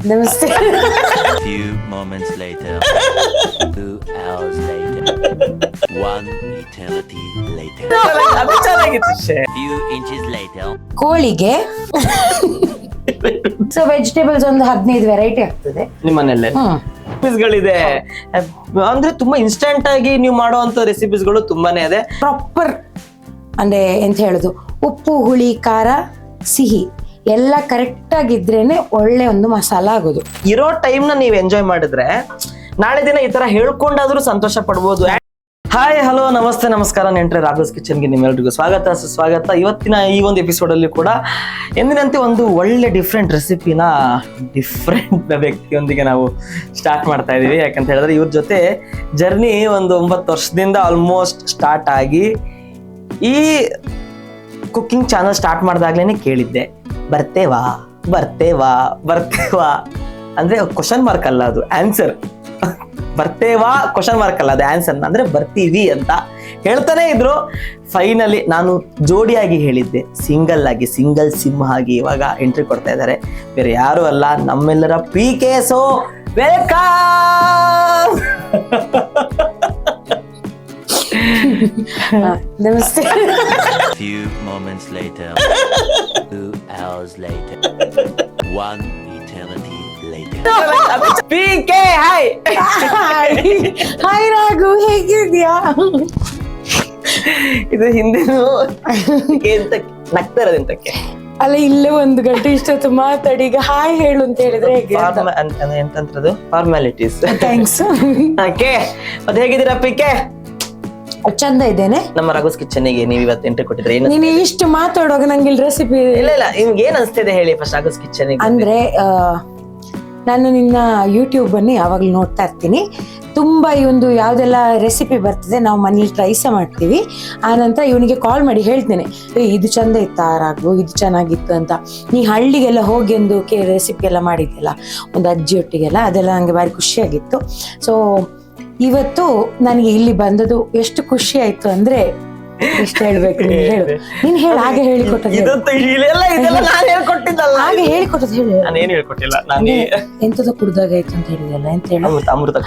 ನಮಸ್ತೆ. Few moments later, 2 hours later, 1 eternity later, ಅದು ಚೆನ್ನಾಗಿತ್ತು few inches later. ಕೋಳಿಗೆ ಸೊ ವೆಜಿಟೇಬಲ್ಸ್ ಒಂದು 15 ವೆರೈಟಿ ಆಗ್ತದೆ ನಿಮ್ಮನೇಲೆ ರೆಸಿಪೀಸ್ಗಳಿದೆ ಅಂದ್ರೆ ತುಂಬಾ ಇನ್ಸ್ಟೆಂಟ್ ಆಗಿ ನೀವು ಮಾಡುವಂತ ರೆಸಿಪೀಸ್ಗಳು ತುಂಬಾನೇ ಇದೆ. ಪ್ರಾಪರ್ ಅಂದ್ರೆ ಎಂತ ಹೇಳುದು, ಉಪ್ಪು ಹುಳಿ ಖಾರ ಸಿಹಿ ಎಲ್ಲ ಕರೆಕ್ಟ್ ಆಗಿದ್ರೇನೆ ಒಳ್ಳೆ ಒಂದು ಮಸಾಲ ಆಗೋದು. ಇರೋ ಟೈಮ್ ನ ನೀವು ಎಂಜಾಯ್ ಮಾಡಿದ್ರೆ ನಾಳೆ ದಿನ ಈ ತರ ಹೇಳ್ಕೊಂಡಾದ್ರೂ ಸಂತೋಷ ಪಡ್ಬೋದು. ಹಾಯ್ ಹಲೋ ನಮಸ್ತೆ ನಮಸ್ಕಾರ ನೆಂಟ್ರೆ, ರಾಘೋಸ್ ಕಿಚನ್ಗೆ ನಿಮ್ಮೆಲ್ರಿಗೂ ಸ್ವಾಗತ ಸುಸ್ವಾಗತ. ಇವತ್ತಿನ ಈ ಒಂದು ಎಪಿಸೋಡ್ ಅಲ್ಲಿ ಕೂಡ ಎಂದಿನಂತೆ ಒಂದು ಒಳ್ಳೆ ಡಿಫ್ರೆಂಟ್ ರೆಸಿಪಿನ ಡಿಫ್ರೆಂಟ್ ವ್ಯಕ್ತಿಯೊಂದಿಗೆ ನಾವು ಸ್ಟಾರ್ಟ್ ಮಾಡ್ತಾ ಇದೀವಿ. ಯಾಕಂತ ಹೇಳಿದ್ರೆ ಇವ್ರ ಜೊತೆ ಜರ್ನಿ ಒಂದು 9 ವರ್ಷದಿಂದ ಆಲ್ಮೋಸ್ಟ್ ಸ್ಟಾರ್ಟ್ ಆಗಿ ಈ ಕುಕಿಂಗ್ ಚಾನಲ್ ಸ್ಟಾರ್ಟ್ ಮಾಡಿದಾಗ್ಲೇನೆ ಕೇಳಿದ್ದೆ, ಬರ್ತೇವಾ ಬರ್ತೇವಾ ಬರ್ತೇವಾ ಅಂದ್ರೆ ಕ್ವಶನ್ ಮಾರ್ಕ್ ಅಲ್ಲ, ಅದು ಆನ್ಸರ್. ಬರ್ತೇವಾ ಕ್ವಶನ್ ಮಾರ್ಕ್ ಅಲ್ಲ, ಅದು ಆನ್ಸರ್ ಅಂದ್ರೆ ಬರ್ತೀವಿ ಅಂತ ಹೇಳ್ತಾನೆ ಇದ್ರು. ಫೈನಲಿ ನಾನು ಜೋಡಿಯಾಗಿ ಹೇಳಿದ್ದೆ, ಸಿಂಗಲ್ ಆಗಿ, ಸಿಂಗಲ್ ಸಿಮ್ ಆಗಿ ಇವಾಗ ಎಂಟ್ರಿ ಕೊಡ್ತಾ ಇದ್ದಾರೆ. ಬೇರೆ ಯಾರು ಅಲ್ಲ, ನಮ್ಮೆಲ್ಲರ PK. So welcome. ನಮಸ್ತೆ. Few moments later, 2 hours later, 1 eternity later. PK hi. Hi Raghu, ಹೇಗಿದ್ಯಾ? ಇದು ಹಿಂದಿನ ಎಂತ ನಗ್ತಾ ಇರೋದೆಂತಕ್ಕೆ? ಅಲ್ಲ, ಇಲ್ಲೇ 1 ಗಂಟೆ ಇಷ್ಟೊತ್ತು ಮಾತಾಡಿ ಈಗ ಹಾಯ್ ಹೇಳು ಅಂತ ಹೇಳಿದ್ರೆ ಹೇಗೆ? ಎಂತಂತ್ರದು ಫಾರ್ಮಾಲಿಟೀಸ್. ಥ್ಯಾಂಕ್ಸ್. ಓಕೆ, ಮತ್ತೆ ಹೇಗಿದ್ದೀರಾ PK? ಚಂದ ಇದ್ದೇನೆ. ನಮ್ಮ ರಾಘೋಸ್ ಕಿಚನ್ನಿಗೆ ನೀವು ಇವತ್ತು ಎಂಟ್ರಿ ಕೊಟ್ಟಿದ್ರೆ ಏನು? ನೀನು ಇಷ್ಟು ಮಾತಾಡುವಾಗ ನಂಗೆ ಇಲ್ಲಿ ರೆಸಿಪಿ ಇಲ್ಲ ನಿಮ್ಗೆ ಏನ್ ಅನ್ಸ್ತಿದೆ ಹೇಳಿ ಫಸ್ಟ್ ರಾಘೋಸ್ ಕಿಚನ್ನಿಗೆ. ಅಂದ್ರೆ ನಾನು ನಿನ್ನ ಯೂಟ್ಯೂಬ್ ಅನ್ನು ಯಾವಾಗ್ಲೂ ನೋಡ್ತಾ ಇರ್ತೀನಿ. ತುಂಬಾ ಈ ಒಂದು ಯಾವ್ದೆಲ್ಲ ರೆಸಿಪಿ ಬರ್ತದೆ ನಾವು ಮನೇಲಿ ಟ್ರೈ ಸಹ ಮಾಡ್ತೀವಿ. ಆ ನಂತರ ಇವನಿಗೆ ಕಾಲ್ ಮಾಡಿ ಹೇಳ್ತೇನೆ, ಇದು ಚಂದ ಇತ್ತಾ ರಾಘು, ಇದು ಚೆನ್ನಾಗಿತ್ತು ಅಂತ. ನೀ ಹಳ್ಳಿಗೆಲ್ಲ ಹೋಗಿ ಒಂದು ರೆಸಿಪಿ ಎಲ್ಲ ಮಾಡಿದ್ಯಲ್ಲ ಒಂದು ಅಜ್ಜಿಯೊಟ್ಟಿಗೆಲ್ಲ, ಅದೆಲ್ಲ ನಂಗೆ ಭಾರಿ ಖುಷಿಯಾಗಿತ್ತು. ಸೊ ಇವತ್ತು ನನಗೆ ಇಲ್ಲಿ ಬಂದದ್ದು ಎಷ್ಟು ಖುಷಿ ಆಯ್ತು ಅಂದ್ರೆ ಎಷ್ಟು ಹೇಳ್ಬೇಕು, ನೀನು ಹೇಳು. ನೀನ್ ಹೇಳು, ಹಾಗೆ ಹೇಳಿಕೊಟ್ಟದ್ದು ಹಾಗೆ ಹೇಳಿಕೊಟ್ಟದ್ದು ಹೇಳು. ನಾನೇನು ಹೇಳ್ಕೊಟ್ಟಿಲ್ಲ, ನಾನು ಎಂತದ ಕುಡ್ದಾಗಾಯ್ತು ಅಂತ ಹೇಳಿದಲ್ಲ, ಎಂತ ಹೇಳು? ಅಮೃತ.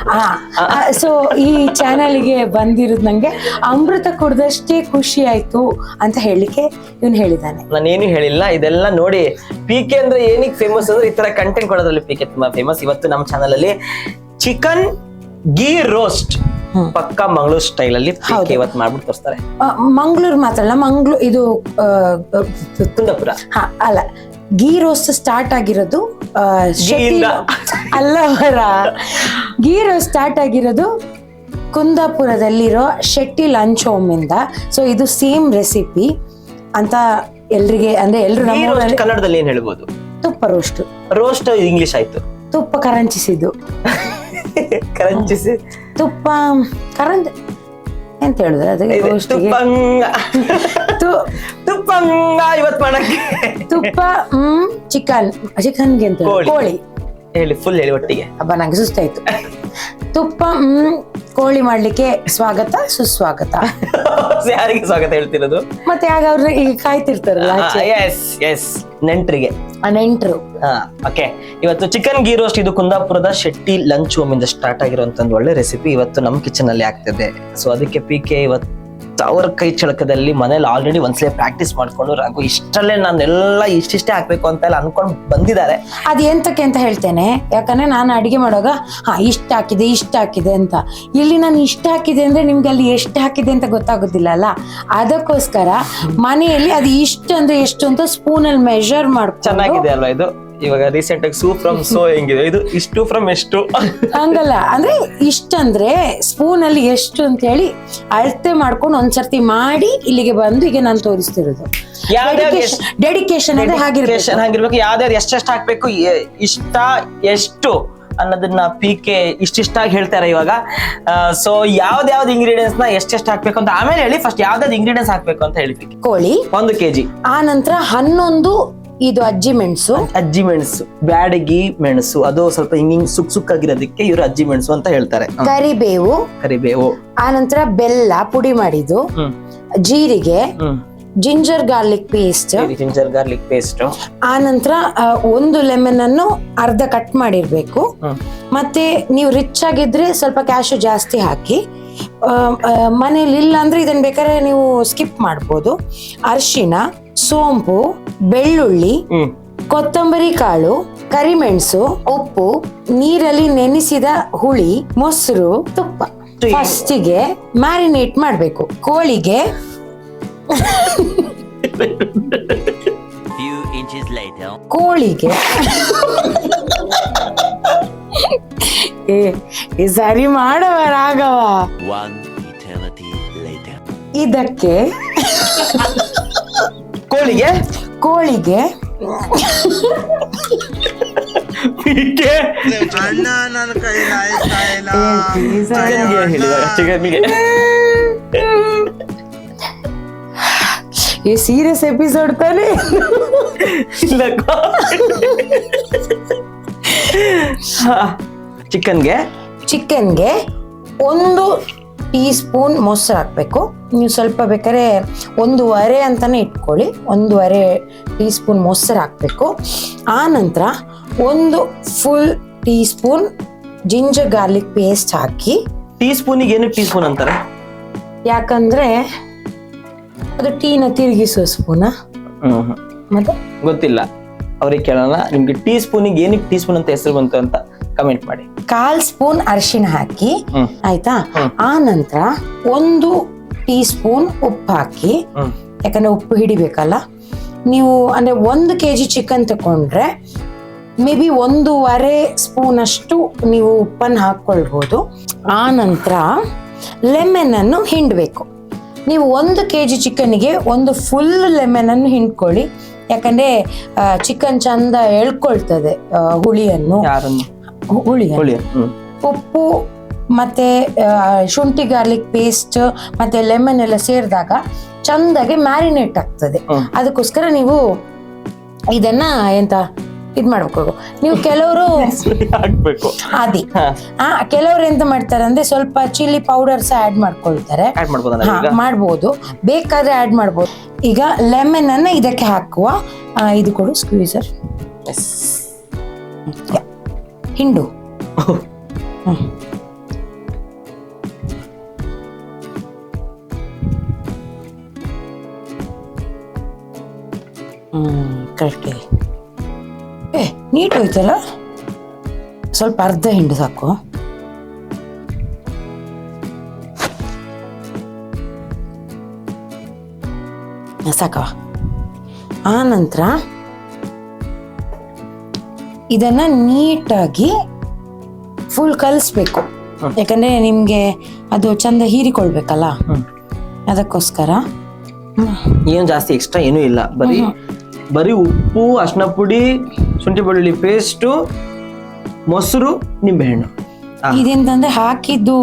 ಸೊ ಈ ಚಾನಲ್ಗೆ ಬಂದಿರೋದು ನಂಗೆ ಅಮೃತ ಕುಡ್ದಷ್ಟೇ ಖುಷಿ ಆಯ್ತು ಅಂತ ಹೇಳಿಕ್ಕೆ ಇವನು ಹೇಳಿದ್ದಾನೆ. ನಾನೇನು ಹೇಳಿಲ್ಲ, ಇದೆಲ್ಲ ನೋಡಿ PK ಅಂದ್ರೆ ಏನಕ್ಕೆ ಫೇಮಸ್ ಅಂದ್ರೆ ಈ ತರ ಕಂಟೆಂಟ್ ಕೊಡೋದ್ರಲ್ಲಿ PK ತುಂಬಾ ಫೇಮಸ್. ಇವತ್ತು ನಮ್ಮ ಚಾನಲ್ ಅಲ್ಲಿ ಚಿಕನ್ ಗೀ ರೋಸ್ಟ್ ಪಕ್ಕಾ ಮಂಗಳೂರು ಸ್ಟೈಲ್ ಅಲ್ಲಿ PK ಇವತ್ತು ಮಾಡ್ಬಿಟ್ಟು ತೋರಿಸ್ತಾರೆ. ಮಂಗಳೂರು ಮಾತ್ರಲ್ಲ, ಇದು ಕುಂದಾಪುರ. ಅಲ್ಲ, ಗೀ ರೋಸ್ಟ್ ಸ್ಟಾರ್ಟ್ ಆಗಿರೋದು ಗೀ ರೋಸ್ಟ್ ಸ್ಟಾರ್ಟ್ ಆಗಿರೋದು ಕುಂದಾಪುರದಲ್ಲಿರೋ ಶೆಟ್ಟಿ ಲಂಚ್ ಹೋಮ್ ಇಂದ. ಸೊ ಇದು ಸೇಮ್ ರೆಸಿಪಿ ಅಂತ ಎಲ್ರಿಗೆ, ಅಂದ್ರೆ ಎಲ್ರು ನಮ್ಮ ಕನ್ನಡದಲ್ಲಿ ಏನ್ ಹೇಳ್ಬೋದು? ತುಪ್ಪ ರೋಸ್ಟ್. ರೋಸ್ಟ್ ಇಂಗ್ಲಿಷ್ ಆಯ್ತು. ತುಪ್ಪ ಕರಂಚಿಸಿದ್ದು. ಕರಂಚಿಸಿ ತುಪ್ಪ ಎಂತ ಹೇಳಿದ್ರೆ ಅದಕ್ಕೆ ತುಪ್ಪಂಗ ಇವತ್ತು ಮಾಡಕ್ಕೆ ತುಪ್ಪ ಚಿಕನ್ಗೆ ಅಂತ ಕೋಳಿ ಹೇಳಿ, ಫುಲ್ ಹೇಳಿ ಒಟ್ಟಿಗೆ. ಹಬ್ಬ ನಂಗೆ ಸುಸ್ತಾಯ್ತು. ತುಪ್ಪ ಕೋಳಿ ಮಾಡ್ಲಿಕ್ಕೆ ಸ್ವಾಗತ ಸುಸ್ವಾಗತ. ಯಾರಿಗೆ ಸ್ವಾಗತ ಹೇಳ್ತಿರೋದು? ಮತ್ತೆ ಆಗ ಅವ್ರ ಈಗ ಕಾಯ್ತಿರ್ತಾರಲ್ಲ ನೆಂಟ್ರಿಗೆ, ನೆಂಟ್ರು. ಓಕೆ, ಇವತ್ತು ಚಿಕನ್ ಗೀ ರೋಸ್ಟ್ ಇದು ಕುಂದಾಪುರದ ಶೆಟ್ಟಿ ಲಂಚ್ ಹೋಮ್ ಇಂದ ಸ್ಟಾರ್ಟ್ ಆಗಿರುವಂತ ಒಂದು ಒಳ್ಳೆ ರೆಸಿಪಿ ಇವತ್ತು ನಮ್ಮ ಕಿಚನ್ ಅಲ್ಲಿ ಆಗ್ತದೆ. ಸೊ ಅದಕ್ಕೆ PK ಇವತ್ತು ಅವ್ರ ಕೈ ಚಳಕದಲ್ಲಿ ಮನೇಲಿ ಆಲ್ರೆಡಿ ಒಂದ್ಸಲ ಪ್ರಾಕ್ಟೀಸ್ ಮಾಡ್ಕೊಂಡು ರಾಘು ಇಷ್ಟಲ್ಲೇ ನಾನೆಲ್ಲ ಇಷ್ಟಿಷ್ಟೇ ಹಾಕ್ಬೇಕು ಅಂತ ಎಲ್ಲ ಅನ್ಕೊಂಡು ಬಂದಿದ್ದಾರೆ. ಅದು ಎಂತಕ್ಕೆ ಅಂತ ಹೇಳ್ತೇನೆ, ಯಾಕಂದ್ರೆ ನಾನು ಅಡಿಗೆ ಮಾಡುವಾಗ ಇಷ್ಟ ಹಾಕಿದೆ ಅಂತ. ಇಲ್ಲಿ ನಾನು ಇಷ್ಟ ಹಾಕಿದೆ ಅಂದ್ರೆ ನಿಮ್ಗೆ ಅಲ್ಲಿ ಎಷ್ಟು ಹಾಕಿದೆ ಅಂತ ಗೊತ್ತಾಗೋದಿಲ್ಲ ಅಲ್ಲ. ಅದಕ್ಕೋಸ್ಕರ ಮನೆಯಲ್ಲಿ ಅದು ಇಷ್ಟು ಅಂದ್ರೆ ಎಷ್ಟು ಅಂತ ಸ್ಪೂನಲ್ಲಿ ಮೆಷರ್ ಮಾಡ್ಕೊಂಡು. ಚೆನ್ನಾಗಿದೆ ಅಲ್ವಾ ಇದು? ಇವಾಗ ರೀಸೆಂಟ್ ಆಗಿ ಸೂ ಫ್ರಮ್ ಸೋ ಹೆಂಗಿದೆ, ಇದು ಇಷ್ಟು ಫ್ರಮ್ ಎಷ್ಟು ಹಂಗಲ್ಲ, ಅಂದ್ರೆ ಇಷ್ಟಂದ್ರೆ ಸ್ಪೂನ್ ಅಲ್ಲಿ ಎಷ್ಟು ಅಂತ ಹೇಳಿ ಅಳತೆ ಮಾಡ್ಕೊಂಡು ಒಂದ್ಸರ್ತಿ ಮಾಡಿ ಇಲ್ಲಿಗೆ ಬಂದು ಈಗ ನಾನು ತೋರಿಸ್ತಿರೋದು. ಡೆಡಿಕೇಶನ್ ಅಂದ್ರೆ ಹಾಗಿರ್ಬೇಕು. ಯಾವ್ದಾದ್ರು ಎಷ್ಟೆಷ್ಟು ಹಾಕ್ಬೇಕು, ಇಷ್ಟ ಎಷ್ಟು ಅನ್ನೋದನ್ನ PK ಇಷ್ಟಿಷ್ಟಾಗಿ ಹೇಳ್ತಾರೆ ಇವಾಗ. ಸೊ ಯಾವ್ದು ಇಂಗ್ರೀಡಿಯೆಂಟ್ಸ್ ನ ಎಷ್ಟೆಷ್ಟು ಹಾಕ್ಬೇಕು ಅಂತ ಆಮೇಲೆ ಹೇಳಿ. ಫಸ್ಟ್ ಯಾವ್ದಾವ್ದು ಇಂಗ್ರೀಡಿಯೆಂಟ್ಸ್ ಹಾಕ್ಬೇಕು ಅಂತ ಹೇಳಿ. ಕೋಳಿ 1 kg, ಆ ನಂತರ 11 ಇದು ಅಜ್ಜಿ ಮೆಣಸು, ಬ್ಯಾಡಗಿ ಮೆಣಸು, ಅದು ಸ್ವಲ್ಪ ಹಿಂಗ್ ಸುಕ್ಕಾಗಿರೋದಕ್ಕೆ ಇವರು ಅಜ್ಜಿ ಮೆಣಸು ಅಂತ ಹೇಳ್ತಾರೆ. ಕರಿಬೇವು, ಆ ನಂತರ ಬೆಲ್ಲ ಪುಡಿ ಮಾಡಿದ್ದು, ಜೀರಿಗೆ, ginger garlic paste, ginger garlic paste, ಆ ನಂತರ ಒಂದು ಲೆಮನ್ ಅನ್ನು ಅರ್ಧ ಕಟ್ ಮಾಡಿರ್ಬೇಕು. ಮತ್ತೆ ನೀವು ರಿಚ್ ಆಗಿದ್ರೆ ಸ್ವಲ್ಪ ಕ್ಯಾಶು ಜಾಸ್ತಿ ಹಾಕಿ. ಮನೇಲಿ ಇಲ್ಲ ಅಂದ್ರೆ ಇದನ್ನ ಬೇಕಾದ್ರೆ ನೀವು ಸ್ಕಿಪ್ ಮಾಡ್ಬೋದು. ಅರಿಶಿಣ, ಸೋಂಪು, ಬೆಳ್ಳುಳ್ಳಿ, ಕೊತ್ತಂಬರಿ ಕಾಳು, ಕರಿಮೆಣಸು, ಉಪ್ಪು, ನೀರಲ್ಲಿ ನೆನೆಸಿದ ಹುಳಿ, ಮೊಸರು, ತುಪ್ಪ. ಫಸ್ಟಿಗೆ ಮ್ಯಾರಿನೇಟ್ ಮಾಡಬೇಕು ಕೋಳಿಗೆ. Few inches later. ಕೋಳಿಗೆ ಏ ಸರಿ ಮಾಡವ ರಾಘವ. One eternity later. ಇದಕ್ಕೆ ಕೋಳಿಗೆ ಅಣ್ಣ ನನ್ನ ಕೈಲಿ ಆಯ್ತಾ ಇಲ್ಲ. ಈ ಸೀರಿಯಸ್ ಎಪಿಸೋಡ್ ತಾನೆ. ಚಿಕನ್ಗೆ 1 ಟೀ ಸ್ಪೂನ್ ಮೊಸರು ಹಾಕ್ಬೇಕು. ನೀವು ಸ್ವಲ್ಪ ಬೇಕಾದ್ರೆ 1.5 ಅಂತಾನೆ ಇಟ್ಕೊಳ್ಳಿ. 1.5 ಟೀ ಸ್ಪೂನ್ ಮೊಸರು ಹಾಕ್ಬೇಕು. ಆ ನಂತರ 1 full teaspoon ginger garlic paste ಹಾಕಿ. ಟೀ ಸ್ಪೂನಿಗೆ ಏನು ಟೀ ಸ್ಪೂನ್ ಅಂತಾರೆ? ಯಾಕಂದ್ರೆ ಅದು ಟೀನ ತಿರುಗಿಸೋ ಸ್ಪೂನ. ಮತ್ತೆ ಗೊತ್ತಿಲ್ಲ, ಅವ್ರಿಗೆ ಕೇಳೋಣ. ನಿಮ್ಗೆ ಟೀ ಸ್ಪೂನಿಗೆ ಏನಕ್ಕೆ ಟೀ ಸ್ಪೂನ್ ಅಂತ ಹೆಸರು ಬಂತು ಅಂತ ಕಮೆಂಟ್ ಮಾಡಿ. 1/4 ಸ್ಪೂನ್ ಅರಿಶಿಣ ಹಾಕಿ, ಆಯ್ತಾ. ಆ ನಂತರ 1 ಟೀ ಸ್ಪೂನ್ ಉಪ್ಪು ಹಾಕಿ, ಯಾಕಂದ್ರೆ ಉಪ್ಪು ಹಿಡಿಬೇಕಲ್ಲ. ನೀವು ಅಂದ್ರೆ 1 kg ಚಿಕನ್ ತಗೊಂಡ್ರೆ ಮೇ ಬಿ 1.5 ಸ್ಪೂನ್ ಅಷ್ಟು ನೀವು ಉಪ್ಪನ್ನು ಹಾಕೊಳ್ಬಹುದು. ಆ ನಂತರ ಲೆಮನ್ ಅನ್ನು ಹಿಂಡಬೇಕು. ನೀವು 1 kg ಚಿಕನ್ಗೆ 1 ಫುಲ್ ಲೆಮನ್ ಅನ್ನು ಹಿಂಡ್ಕೊಳ್ಳಿ. ಯಾಕಂದ್ರೆ ಚಿಕನ್ ಚಂದ ಎಳ್ಕೊಳ್ತದೆ ಹುಳಿಯನ್ನು. ಉಪ್ಪು ಮತ್ತೆ ಶುಂಠಿ ಗಾರ್ಲಿಕ್ ಪೇಸ್ಟ್ ಮತ್ತೆ ಲೆಮನ್ ಎಲ್ಲ ಸೇರಿದಾಗ ಚಂದಾಗಿ ಮ್ಯಾರಿನೇಟ್ ಆಗ್ತದೆ. ಅದಕ್ಕೋಸ್ಕರ ನೀವು ಇದನ್ನ ಇದ್ ಮಾಡ್ಬೇಕು. ನೀವು ಕೆಲವರು ಕೆಲವರು ಎಂತ ಮಾಡ್ತಾರೆ ಅಂದ್ರೆ ಸ್ವಲ್ಪ ಚಿಲ್ಲಿ ಪೌಡರ್ ಸಹ ಆಡ್ ಮಾಡ್ಕೊಳ್ತಾರೆ. ಮಾಡ್ಬೋದು, ಬೇಕಾದ್ರೆ ಆಡ್ ಮಾಡ್ಬೋದು. ಈಗ ಲೆಮನ್ ಅನ್ನ ಇದಕ್ಕೆ ಹಾಕುವ. ಇದು ಕೊಡು ಸ್ಕ್ವೀಸರ್. ಹಿಂಡು. ಕರೆಕ್ಟ್. ನೀಟ್ ಹೋಯ್ತಲ್ಲ. ಸ್ವಲ್ಪ ಅರ್ಧ ಹಿಂಡು ಸಾಕು. ಸಾಕವ. ಆ ನಂತರ ಇದನ್ನ ನೀಟಾಗಿ ಫುಲ್ ಕಲಿಸ್ಬೇಕು. ಯಾಕಂದ್ರೆ ನಿಮ್ಗೆ ಅದು ಚಂದ ಹೀರಿಕೊಳ್ಬೇಕಲ್ಲ, ಅದಕ್ಕೋಸ್ಕರ. ಏನು ಜಾಸ್ತಿ ಎಕ್ಸ್ಟ್ರಾ ಏನೂ ಇಲ್ಲ, ಬರೀ ಉಪ್ಪು, ಅರಿಶಿನ ಪುಡಿ, ಶುಂಠಿ ಬೆಳ್ಳುಳ್ಳಿ ಪೇಸ್ಟು, ಮೊಸರು, ನಿಂಬೆಹಣ್ಣು. ಇದೆಂತಂದ್ರೆ ಹಾಕಿದ್ದು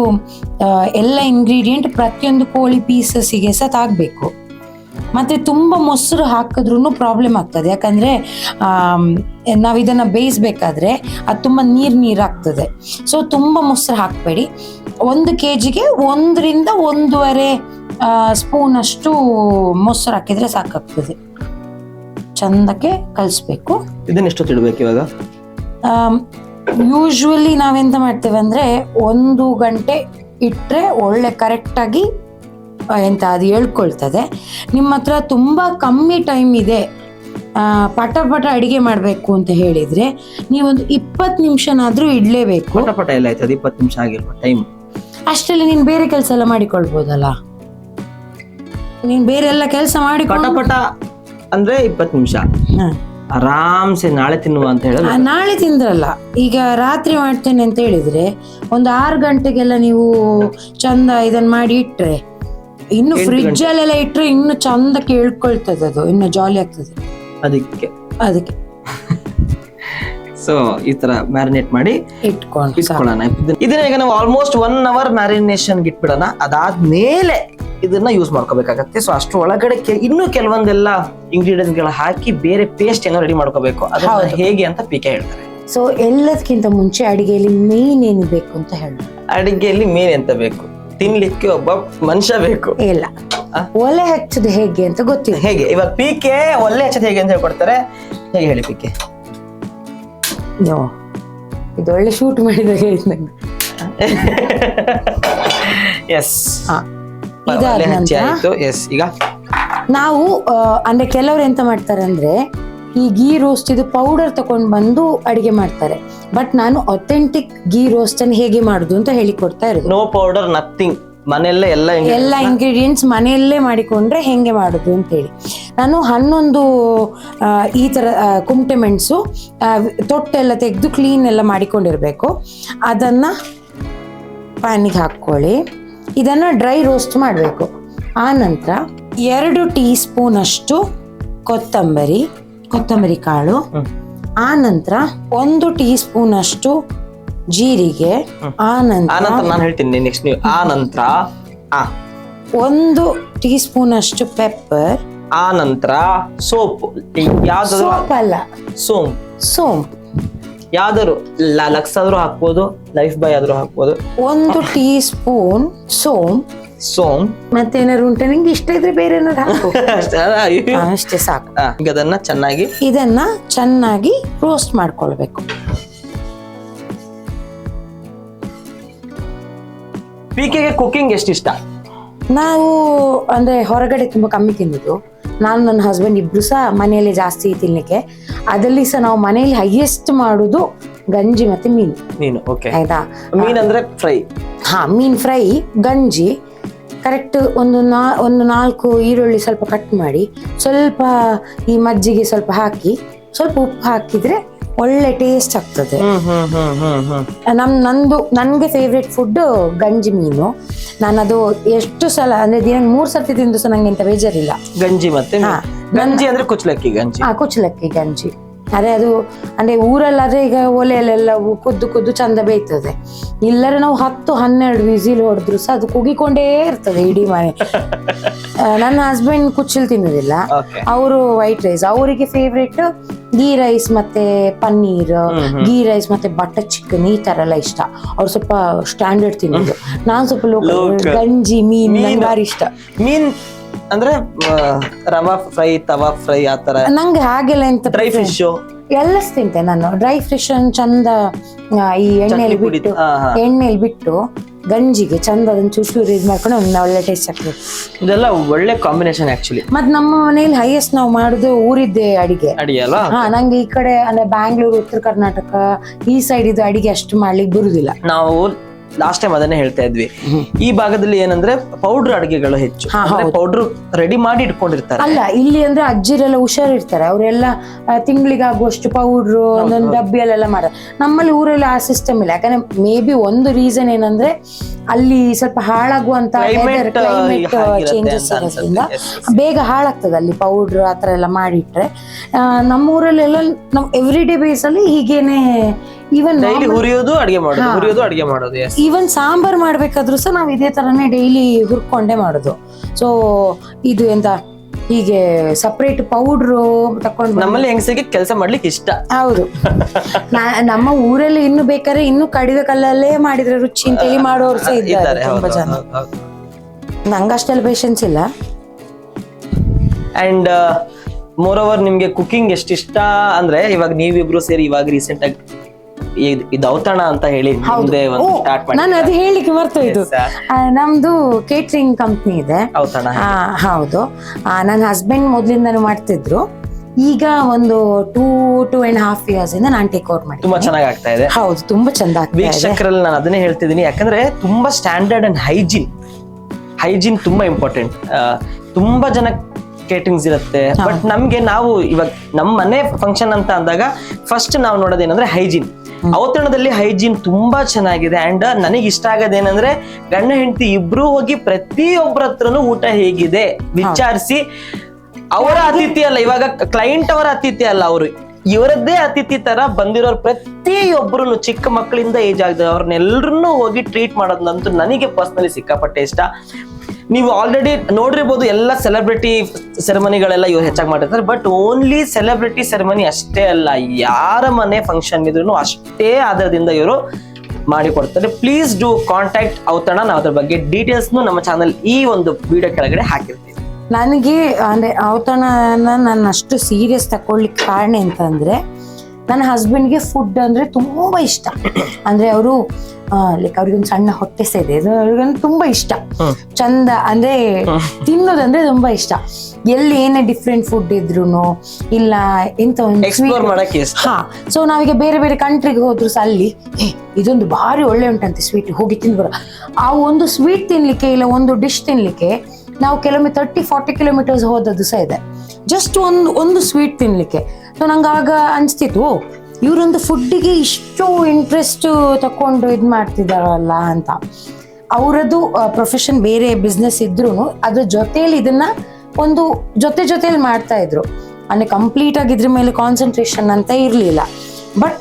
ಎಲ್ಲ ಇಂಗ್ರೀಡಿಯೆಂಟ್ ಪ್ರತಿಯೊಂದು ಕೋಳಿ ಪೀಸಸ್ಸಿಗೆ ಸಹ ತಾಗಬೇಕು. ಮತ್ತೆ ತುಂಬ ಮೊಸರು ಹಾಕಿದ್ರೂ ಪ್ರಾಬ್ಲಮ್ ಆಗ್ತದೆ. ಯಾಕಂದರೆ ನಾವು ಇದನ್ನು ಬೇಯಿಸ್ಬೇಕಾದ್ರೆ ಅದು ತುಂಬ ನೀರಾಗ್ತದೆ. ಸೊ ತುಂಬ ಮೊಸರು ಹಾಕಬೇಡಿ. 1 kgಗೆ 1 ರಿಂದ 1.5 ಸ್ಪೂನ್ ಅಷ್ಟು ಮೊಸರು ಹಾಕಿದ್ರೆ ಸಾಕಾಗ್ತದೆ. ಚಂದಕ್ಕೆ ಕಲಿಸ್ಬೇಕು. ಇದನ್ನ ಎಷ್ಟು ತಿಳ್ಬೇಕು ಇವಾಗ? ಯೂಶ್ವಲಿ ನಾವೆಂತ ಮಾಡ್ತೇವೆ ಅಂದರೆ 1 ಗಂಟೆ ಇಟ್ಟರೆ ಒಳ್ಳೆ ಕರೆಕ್ಟಾಗಿ ಅದು ಹೇಳ್ಕೊಳ್ತದೆ. ನಿಮ್ಮ ಹತ್ರ ತುಂಬ ಕಮ್ಮಿ ಟೈಮ್ ಇದೆ, ಪಟ ಅಡಿಗೆ ಮಾಡಬೇಕು ಅಂತ ಹೇಳಿದರೆ ನೀವೊಂದು 20 ನಿಮಿಷನಾದರೂ ಇಡಲೇಬೇಕು. ಪಟ ಎಲ್ಲ ಆಯ್ತದೆ, 20 ನಿಮಿಷ ಆಗಿಲ್ವ ಟೈಮ್? ಅಷ್ಟರಲ್ಲಿ ನೀನು ಬೇರೆ ಕೆಲಸ ಎಲ್ಲ ಮಾಡಿಕೊಳ್ಬೋದಲ್ಲ. ನೀನು ಬೇರೆ ಎಲ್ಲ ಕೆಲಸ ಮಾಡಿ ಪಟ ಅಂದ್ರೆ 20 ನಿಮಿಷ ಆರಾಮ್ಸೆ ನಾಳೆ ತಿನ್ನುವ ಅಂತ ಹೇಳಿದ್ರೆ. ನಾಳೆ ತಿಂದ್ರಲ್ಲ, ಈಗ ರಾತ್ರಿ ಮಾಡ್ತೇನೆ ಅಂತ ಹೇಳಿದ್ರೆ ಒಂದು 6 ಗಂಟೆಗೆಲ್ಲ ನೀವು ಚಂದ ಇದನ್ನ ಮಾಡಿ ಇಟ್ರೆ, ಇನ್ನು ಫ್ರಿಜ್ ಅಲ್ಲೆಲ್ಲ ಇಟ್ರೆ ಇನ್ನು ಚಂದ ಕೇಳ್ಕೊಳ್ತದೆ, ಅದು ಇನ್ನು ಜಾಲಿ ಆಗ್ತದೆ. ಅದಕ್ಕೆ ಸೊ ಈ ತರ ಮ್ಯಾರಿನೇಟ್ ಮಾಡಿ ಇಟ್ಕೊಳ್ಳೋಣ. ಇದನ್ನ ಈಗ ನಾವು ಆಲ್ಮೋಸ್ಟ್ 1 hour ಮ್ಯಾರಿನೇಷನ್ ಇಟ್ಬಿಡೋಣ. ಅದಾದ್ಮೇಲೆ ಇದನ್ನ ಯೂಸ್ ಮಾಡ್ಕೋಬೇಕಾಗತ್ತೆ. ಸೊ ಅಷ್ಟ್ರ ಒಳಗಡೆ ಇನ್ನೂ ಕೆಲವೊಂದೆಲ್ಲ ಇಂಗ್ರೀಡಿಯೆಂಟ್ಸ್ ಗಳ ಹಾಕಿ ಬೇರೆ ಪೇಸ್ಟ್ ಏನೋ ರೆಡಿ ಮಾಡ್ಕೋಬೇಕು. ಅದನ್ನ ಹೇಗೆ ಅಂತ ಪಿಕೆ ಹೇಳ್ತಾರೆ. ಸೊ ಎಲ್ಲದಕ್ಕಿಂತ ಮುಂಚೆ ಅಡಿಗೆಯಲ್ಲಿ ಮೇನ್ ಏನು ಬೇಕು ಅಂತ ಹೇಳಿ. ಅಡಿಗೆಯಲ್ಲಿ ಮೇನ್ ಎಂತ ಬೇಕು? ತಿನ್ಲಿಕ್ಕೆ ಒಬ್ಬ ಮನುಷ್ಯ ಬೇಕು. ಇಲ್ಲ, ಒಲೆ ಹಚ್ಚೋದು ಹೇಗೆ ಅಂತ ಗೊತ್ತಿಲ್ಲ. ಹೇಗೆ ಇವಾಗ ಪಿಕೆ ಒಳ್ಳೆ ಹಚ್ಚೋದು ಹೇಗೆ ಅಂತ ಹೇಳ್ಕೊಡ್ತಾರೆ, ಹೇಗೆ ಹೇಳಿ ಪಿಕೆ? ಇದು ಒಳ್ಳೆ ಶೂಟ್ ಮಾಡಿದಾಗ ಹೇಳಿದ್ ನಂಗೆ. ಎಸ್, ಇದಾದ ನಂತರ ಎಸ್, ಈಗ ನಾವು ಅಂದ್ರೆ ಕೆಲವ್ರು ಎಂತ ಮಾಡ್ತಾರೆ ಅಂದ್ರೆ ಈ ಗೀ ರೋಸ್ಟ್ ಇದು ಪೌಡರ್ ತಕೊಂಡ್ ಬಂದು ಅಡಿಗೆ ಮಾಡ್ತಾರೆ. ಬಟ್ ನಾನು ಅಥೆಂಟಿಕ್ ಗೀ ರೋಸ್ಟ್ ಅನ್ನು ಹೇಗೆ ಮಾಡುದು ಅಂತ ಹೇಳಿಕೊಡ್ತಾ ಇರೋದು. ನೋ ಪೌಡರ್, ನಥಿಂಗ್, ಮನೆಯಲ್ಲೇ ಎಲ್ಲ ಇಂಗ್ರೀಡಿಯೆಂಟ್ಸ್ ಮನೆಯಲ್ಲೇ ಮಾಡಿಕೊಂಡ್ರೆ ಹೆಂಗೆ ಮಾಡುದು ಅಂತ ಹೇಳಿ. ನಾನು 11 ಈ ತರ ಕುಮಟೆ ಮೆಣಸು ತೊಟ್ಟೆಲ್ಲ ತೆಗೆದು ಕ್ಲೀನ್ ಎಲ್ಲ ಮಾಡಿಕೊಂಡಿರ್ಬೇಕು. ಅದನ್ನ ಪ್ಯಾನಿಗೆ ಹಾಕೊಳ್ಳಿ. ಇದನ್ನ ಡ್ರೈ ರೋಸ್ಟ್ ಮಾಡಬೇಕು. ಆ ನಂತರ 2 ಟೀ ಸ್ಪೂನ್ ಅಷ್ಟು ಕೊತ್ತಂಬರಿ ಕಾಳು, ಆ ನಂತರ 1 ಟೀ ಸ್ಪೂನ್ ಅಷ್ಟು ಜೀರಿಗೆ, ಆ ನಂತರ ನಾನು ಹೇಳ್ತೀನಿ ನೆಕ್ಸ್ಟ್ ನೀವು. ಆ ನಂತರ 1 ಟೀ ಸ್ಪೂನ್ ಅಷ್ಟು ಪೆಪ್ಪರ್, ಆ ನಂತರ ಸೋಪ್, ಯಾವ್ದಾದ್ರು ಸೋಪ್ ಅಲ್ಲ ಸೋಂಪು ಯಾವ್ದಾದ್ರು ಲಕ್ಸ್ ಆದ್ರೂ ಹಾಕ್ಬೋದು, ಲೈಫ್ ಬಾಯ್ ಆದ್ರೂ ಹಾಕ್ಬೋದು. 1 ಟೀ ಸ್ಪೂನ್ ಸೋಂಪು ಮತ್ತೆ ಏನಾದ್ರು ಉಂಟು ನಿಂಗೆ ಇಷ್ಟ ಇದ್ರೆ ಬೇರೆ ಏನಾದ್ರು ಹಾಕು. ಅಷ್ಟೇ ಸಾಕು. ಈಗ ಇದನ್ನ ಚೆನ್ನಾಗಿ ರೋಸ್ಟ್ ಮಾಡ್ಕೊಳ್ಬೇಕು. ಪಿಕೆಗೆ ಕುಕಿಂಗ್ ಎಷ್ಟು ಇಷ್ಟ? ನಾವು ಅಂದ್ರೆ ಹೊರಗಡೆ ತುಂಬಾ ಕಮ್ಮಿ ತಿನ್ನೋದು. ನಾನು ನನ್ನ ಹಸ್ಬೆಂಡ್ ಇಬ್ರು ಸಹ ಮನೆಯಲ್ಲಿ ಜಾಸ್ತಿ ತಿನ್ಲಿಕ್ಕೆ. ಅದರಲ್ಲಿ ಸಹ ನಾವು ಮನೆಯಲ್ಲಿ ಹೈಯೆಸ್ಟ್ ಮಾಡುದು ಗಂಜಿ ಮತ್ತೆ ಮೀನು. ಆಯ್ತಾ? ಮೀನ್ ಅಂದ್ರೆ ಫ್ರೈ. ಮೀನ್ ಫ್ರೈ, ಗಂಜಿ ಕರೆಕ್ಟ್. ಒಂದು 4 ಈರುಳ್ಳಿ ಸ್ವಲ್ಪ ಕಟ್ ಮಾಡಿ, ಸ್ವಲ್ಪ ಈ ಮಜ್ಜಿಗೆ ಸ್ವಲ್ಪ ಹಾಕಿ, ಸ್ವಲ್ಪ ಉಪ್ಪು ಹಾಕಿದ್ರೆ ಒಳ್ಳೆ ಟೇಸ್ಟ್ ಆಗ್ತದೆ. ನನ್ಗೆ ಫೇವ್ರೆಟ್ ಫುಡ್ ಗಂಜಿ ಮೀನು. ನಾನು ಅದು ಎಷ್ಟು ಸಲ ಅಂದ್ರೆ ದಿನ 3 ಸರ್ತಿ ತಿಂದು ಸಹ ನಂಗೆ ಎಂತ ಬೇಜಾರಿಲ್ಲ. ಗಂಜಿ ಮತ್ತೆ ಗಂಜಿ ಅಂದ್ರೆ ಕುಚ್ಚಲಕ್ಕಿ ಗಂಜಿ. ಅದೇ ಅದು ಅಂದ್ರೆ ಊರಲ್ಲಾದ್ರೆ ಈಗ ಒಲೆಯಲ್ಲೆಲ್ಲ ಕುದ್ದು ಚಂದ ಬೇಯ್ತದೆ. ಇಲ್ಲರೆ ನಾವು 10-12 ವಿಸಿಲ್ ಹೊಡೆದ್ರು ಸಹ ಅದು ಕುಗಿಕೊಂಡೇ ಇರ್ತದೆ ಇಡೀ ಮನೆ. ನನ್ನ ಹಸ್ಬೆಂಡ್ ಕುಚ್ಚಲ್ ತಿನ್ನೋದಿಲ್ಲ, ಅವರು ವೈಟ್ ರೈಸ್. ಅವರಿಗೆ ಫೇವ್ರೇಟ್ ಗೀ ರೈಸ್ ಮತ್ತೆ ಪನ್ನೀರ್, ಗೀ ರೈಸ್ ಮತ್ತೆ ಬಟರ್ ಚಿಕನ್, ಈ ತರ ಎಲ್ಲ ಇಷ್ಟ. ಅವ್ರು ಸ್ವಲ್ಪ ಸ್ಟ್ಯಾಂಡರ್ಡ್ ತಿನ್ನೋದು. ನಾನ್ ಸ್ವಲ್ಪ ಲೋಕಲ್ ಗಂಜಿ ಮೀನ್ ಭಾರಿ ಇಷ್ಟ. ಮೀನ್ ಅಂದ್ರೆ ರವಾ ಫ್ರೈ, ತವಾ ಫ್ರೈ, ಆತರ ನಂಗೆ ಹಾಗೆಲ್ಲ ಎಂತ ಡ್ರೈ ಫಿಶ್ ಎಲ್ಲ ತಿಂತೆ ನಾನು. ಡ್ರೈ ಫಿಶ್ ಚಂದ ಈ ಎಣ್ಣೆಲಿ ಬಿಟ್ಟು ಗಂಜಿಗೆ ಚಂದ ಅದನ್ನ ಚೂರು ಇದು ಮಾಡ್ಕೊಂಡು ಒಳ್ಳೆ ಟೇಸ್ಟ್ ಆಗ್ತದೆ. ಇದೆಲ್ಲ ಒಳ್ಳೆ ಕಾಂಬಿನೇಷನ್ ಆಕ್ಚುಲಿ. ಮತ್ ನಮ್ಮ ಮನೆಯಲ್ಲಿ ಹೈಯೆಸ್ಟ್ ನಾವು ಮಾಡುದು ಊರಿದ್ದೆ ಅಡಿಗೆ ಅಲ್ವಾ? ನಂಗೆ ಈ ಕಡೆ ಅಂದ್ರೆ ಬ್ಯಾಂಗ್ಳೂರು, ಉತ್ತರ ಕರ್ನಾಟಕ ಈ ಸೈಡ್ ಇದು ಅಡಿಗೆ ಅಷ್ಟು ಮಾಡ್ಲಿಕ್ಕೆ ಬರುದಿಲ್ಲ. ನಾವು ಲಾಸ್ಟ್ ಟೈಮ್ ಅದನ್ನೇ ಹೇಳ್ತಾ ಇದ್ವಿ. ಈ ಭಾಗದಲ್ಲಿ ಏನಂದ್ರೆ ಪೌಡರ್ ಅಡಿಗೆಗಳು ಹೆಚ್ಚು, ಪೌಡರ್ ರೆಡಿ ಮಾಡಿ ಇಟ್ಕೊಂಡಿರ್ತಾರೆ. ಅಲ್ಲ, ಇಲ್ಲಿ ಅಂದ್ರೆ ಅಜ್ಜಿರೆಲ್ಲ ಹುಷಾರಿರ್ತಾರೆ, ಅವರೆಲ್ಲ ತಿಂಗಳಿಗೆ ಆಗುವಷ್ಟು ಪೌಡ್ರು ಒಂದೊಂದು ಡಬ್ಬಿಯಲ್ಲೆಲ್ಲ ಮಾಡ್ತಾರೆ. ನಮ್ಮಲ್ಲಿ ಊರಲ್ಲಿ ಆ ಸಿಸ್ಟಮ್ ಇಲ್ಲ. ಯಾಕಂದ್ರೆ ಮೇ ಬಿ ಒಂದು ರೀಸನ್ ಏನಂದ್ರೆ ಅಲ್ಲಿ ಸ್ವಲ್ಪ ಹಾಳಾಗುವಂತ ಕ್ಲೈಮೇಟ್ ಚೇಂಜಸ್ ಇರೋದ್ರಿಂದ ಬೇಗ ಹಾಳಾಗ್ತದೆ ಅಲ್ಲಿ ಪೌಡ್ರ್ ಆತರ ಎಲ್ಲ ಮಾಡಿಟ್ರೆ. ನಮ್ಮೂರಲ್ಲೆಲ್ಲ ನಾವು ಎವ್ರಿ ಡೇ ಬೇಸ್ ಅಲ್ಲಿ ಹೀಗೇನೆ ಈವನ್ ಹುರಿಯೋದು ಅಡಿಗೆ ಮಾಡೋದು. ಈವನ್ ಸಾಂಬಾರ್ ಮಾಡ್ಬೇಕಾದ್ರೂ ಸಹ ನಾವು ಇದೇ ತರನೇ ಡೈಲಿ ಹುರ್ಕೊಂಡೇ ಮಾಡೋದು. ಸೊ ಇದು ಎಂತ ಹೀಗೆ ಸಪರೇಟ್ ಪೌಡ್ರು ತಕೊಂಡು ನಮ್ಮಲ್ಲಿ ಹೆಂಗಸಿಗೆ ಕೆಲಸ ಮಾಡ್ಲಿಕ್ಕೆ ಇಷ್ಟ. ಹೌದು. ನಮ್ಮ ಊರಲ್ಲಿ ಇನ್ನು ಬೇಕಾದ್ರೆ ಇನ್ನು ಕಡಿವೆ ಕಲ್ಲಲ್ಲೇ ಮಾಡಿದ್ರೆ ರುಚಿ ಅಂತೇಳಿ ಮಾಡೋರು ಸಹ ಇದ್ದಾರೆ ತುಂಬಾ ಜನ. ನಂಗಷ್ಟೆಲ್ಲ ಪೇಷನ್ಸ್ ಇಲ್ಲ. ಅಂಡ್ ಮೋರ್ ಓವರ್ ನಿಮ್ಗೆ ಕುಕಿಂಗ್ ಎಷ್ಟು ಇಷ್ಟ ಅಂದ್ರೆ, ಇವಾಗ ನೀವಿಬ್ರು ಸೇರಿ ಇವಾಗ ರೀಸೆಂಟ್ ಆಗಿ ಇದು ಔತಣ ಅಂತ ಹೇಳಿ ನಾನು ಅದು ಹೇಳಿಕ್ಕೆ ಮರ್ತೋಯ್ತು. ನಮ್ದು ಕೇಟರಿಂಗ್ ಕಂಪ್ನಿ ಇದೆ. ಹೌದು. ನನ್ನ ಹಸ್ಬೆಂಡ್ ಮೊದ್ಲಿಂದಾನು ಮಾಡ್ತಿದ್ರು. ಈಗ ಒಂದು 2.5 years ಇಂದ ನಾನು ಟೇಕ್ ಓವರ್ ಮಾಡಿ. ತುಂಬಾ ಚೆನ್ನಾಗಿ ಆಗ್ತಾ ಇದೆ. ಹೌದು, ತುಂಬಾ ಚಂದ ಆಗ್ತಾ ಇದೆ. ವೀಕ್ಷಕರಲ್ಲಿ ನಾನು ಅದನ್ನೇ ಹೇಳ್ತಿದ್ದೀನಿ, ಯಾಕಂದ್ರೆ ತುಂಬಾ ಸ್ಟ್ಯಾಂಡರ್ಡ್ ಅಂಡ್ ಹೈಜೀನ್ ತುಂಬಾ ಇಂಪಾರ್ಟೆಂಟ್. ತುಂಬಾ ಜನ ಕೇಟರಿಂಗ್ಸ್ ಇರುತ್ತೆ, ಬಟ್ ನಮ್ಗೆ ನಾವು ಇವಾಗ ನಮ್ಮ ಮನೆ ಫಂಕ್ಷನ್ ಅಂತ ಅಂದಾಗ ಫಸ್ಟ್ ನಾವು ನೋಡೋದೇನಂದ್ರೆ ಹೈಜೀನ್. ಔತಣದಲ್ಲಿ ಹೈಜೀನ್ ತುಂಬಾ ಚೆನ್ನಾಗಿದೆ. ಅಂಡ್ ನನಗೆ ಇಷ್ಟ ಆಗೋದೇನಂದ್ರೆ ಗಂಡ ಹೆಂಡತಿ ಇಬ್ರು ಹೋಗಿ ಪ್ರತಿಯೊಬ್ಬರ ಹತ್ರನು ಊಟ ಹೇಗಿದೆ ವಿಚಾರಿಸಿ, ಅವರ ಅತಿಥಿ ಅಲ್ಲ, ಇವಾಗ ಕ್ಲೈಂಟ್ ಅವರ ಅತಿಥಿ ಅಲ್ಲ, ಅವರು ಇವರದ್ದೇ ಅತಿಥಿ ತರ ಬಂದಿರೋರು ಪ್ರತಿಯೊಬ್ಬರು ಚಿಕ್ಕ ಮಕ್ಕಳಿಂದ ಏಜ್ ಆಗಿದೆ ಅವ್ರನ್ನೆಲ್ಲರನ್ನೂ ಹೋಗಿ ಟ್ರೀಟ್ ಮಾಡೋದಂತೂ ನನಗೆ ಪರ್ಸನಲಿ ಸಿಕ್ಕಾಪಟ್ಟೆ ಇಷ್ಟ. ನೀವು ಆಲ್ರೆಡಿ ನೋಡಿರ್ಬೋದು, ಎಲ್ಲ ಸೆಲೆಬ್ರಿಟಿ ಸೆರೆಮನಿಗಳೆಲ್ಲ ಇವ್ರು ಹೆಚ್ಚಾಗಿ ಮಾಡಿರ್ತಾರೆ. ಬಟ್ ಓನ್ಲಿ ಸೆಲೆಬ್ರಿಟಿ ಸೆರೆಮನಿ ಅಷ್ಟೇ ಅಲ್ಲ, ಯಾರ ಮನೆ ಫಂಕ್ಷನ್ ಇದ್ರು ಅಷ್ಟೇ ಆಧಾರದಿಂದ ಇವರು ಮಾಡಿ ಕೊಡ್ತಾರೆ. ಪ್ಲೀಸ್ ಡೂ ಕಾಂಟ್ಯಾಕ್ಟ್ ಔತಣ. ನಾವು ಅದ್ರ ಬಗ್ಗೆ ಡೀಟೇಲ್ಸ್ ನಮ್ಮ ಚಾನಲ್ ಈ ಒಂದು ವಿಡಿಯೋ ಕೆಳಗಡೆ ಹಾಕಿರ್ತೀವಿ. ನನಗೆ ಅಂದ್ರೆ ಔತಣನ ನಾನು ಅಷ್ಟು ಸೀರಿಯಸ್ ತಗೊಳ್ಲಿಕ್ಕೆ ಕಾರಣ ಅಂತಂದ್ರೆ ನನ್ನ ಹಸ್ಬೆಂಡ್ಗೆ ಫುಡ್ ಅಂದ್ರೆ ತುಂಬಾ ಇಷ್ಟ. ಅಂದ್ರೆ ಅವರು ಲೈಕ್ ಅವ್ರಿಗೊಂದು ಸಣ್ಣ ಹೊಟ್ಟೆ ಸಹ ಇದೆ, ಅವ್ರಿಗೊಂದು ತುಂಬಾ ಇಷ್ಟ. ಚಂದ ಅಂದ್ರೆ ತಿನ್ನೋದಂದ್ರೆ ತುಂಬಾ ಇಷ್ಟ. ಎಲ್ಲಿ ಏನೇ ಡಿಫ್ರೆಂಟ್ ಫುಡ್ ಇದ್ರು ಇಲ್ಲ ಇಂತ ಎಕ್ಸ್ಪ್ಲೋರ್ ಮಾಡಕ್ಕೆ ಹಾ. ಸೊ ನಾವೀಗ ಬೇರೆ ಬೇರೆ ಕಂಟ್ರಿಗೆ ಹೋದ್ರು ಸಹ ಅಲ್ಲಿ ಇದೊಂದು ಭಾರಿ ಒಳ್ಳೆ ಉಂಟಂತೆ ಸ್ವೀಟ್, ಹೋಗಿ ತಿಂದು ಬರೋ. ಆ ಒಂದು ಸ್ವೀಟ್ ತಿನ್ಲಿಕ್ಕೆ ಇಲ್ಲ ಒಂದು ಡಿಶ್ ತಿನ್ಲಿಕ್ಕೆ ನಾವು ಕೆಲವೊಮ್ಮೆ 30-40 ಕಿಲೋಮೀಟರ್ಸ್ ಹೋದದ್ದು ಸಹ ಇದೆ, ಜಸ್ಟ್ ಒಂದು ಸ್ವೀಟ್ ತಿನ್ಲಿಕ್ಕೆ. ಸೊ ನಂಗೆ ಆಗ ಅನ್ಸ್ತಿತ್ತು, ಇವರೊಂದು ಫುಡ್ಡಿಗೆ ಇಷ್ಟು ಇಂಟ್ರೆಸ್ಟ್ ತಕೊಂಡು ಇದು ಮಾಡ್ತಿದಾರಲ್ಲ ಅಂತ. ಅವರದ್ದು ಪ್ರೊಫೆಷನ್ ಬೇರೆ ಬಿಸ್ನೆಸ್ ಇದ್ರು ಅದ್ರ ಜೊತೆಯಲ್ಲಿ ಇದನ್ನ ಒಂದು ಜೊತೆಲಿ ಮಾಡ್ತಾ ಇದ್ರು. ಅಂದ್ರೆ ಕಂಪ್ಲೀಟ್ ಆಗಿ ಇದ್ರ ಮೇಲೆ ಕಾನ್ಸಂಟ್ರೇಷನ್ ಅಂತ ಇರ್ಲಿಲ್ಲ. ಬಟ್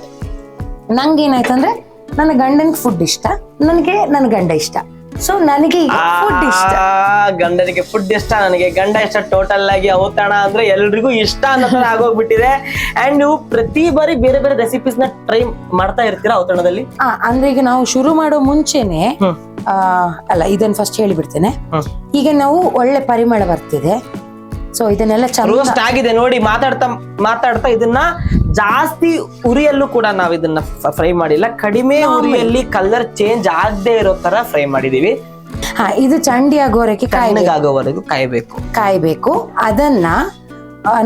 ನಂಗೆ ಏನಾಯ್ತಂದ್ರೆ ನನ್ನ ಗಂಡನಿಗೆ ಫುಡ್ ಇಷ್ಟ, ನನ್ನ ಗಂಡ ಇಷ್ಟ. ಸೊ ನನಗೆ ಫುಡ್ ಇಷ್ಟ, ಗಂಡನಿಗೆ ಫುಡ್ ಇಷ್ಟ, ನನಗೆ ಗಂಡ ಇಷ್ಟ. ಟೋಟಲ್ ಆಗಿ ಔತಣ ಅಂದ್ರೆ ಎಲ್ರಿಗೂ ಇಷ್ಟ ಅನ್ನೋ ತರ ಆಗೋಗ್ಬಿಟ್ಟಿದೆ. ಅಂಡ್ ನೀವು ಪ್ರತಿ ಬಾರಿ ಬೇರೆ ಬೇರೆ ರೆಸಿಪೀಸ್ ನ ಟ್ರೈ ಮಾಡ್ತಾ ಇರ್ತೀರಾ ಔತಣದಲ್ಲಿ? ಅಂದ್ರೆ ಈಗ ನಾವು ಶುರು ಮಾಡೋ ಮುಂಚೆನೆ ಅಲ್ಲ, ಇದನ್ನ ಫಸ್ಟ್ ಹೇಳಿಬಿಡ್ತೇನೆ. ಈಗ ನಾವು ಒಳ್ಳೆ ಪರಿಮಳ ಬರ್ತಿದೆ. ಸೊ ಇದನ್ನೆಲ್ಲ ರೋಸ್ಟ್ ಆಗಿದೆ ನೋಡಿ. ಮಾತಾಡ್ತಾ ಇದನ್ನ ಜಾಸ್ತಿ ಉರಿಯಲ್ಲೂ ಕೂಡ ನಾವ್ ಇದನ್ನ ಫ್ರೈ ಮಾಡಿಲ್ಲ, ಕಡಿಮೆ ಉರಿಯಲ್ಲಿ ಕಲರ್ ಚೇಂಜ್ ಆಗದೆ ಇರೋ ತರ ಫ್ರೈ ಮಾಡಿದೀವಿ. ಇದು ಚಂಡಿ ಆಗೋವರೆಗೆ ಆಗೋವರೆಗೂ ಕಾಯ್ಬೇಕು. ಅದನ್ನ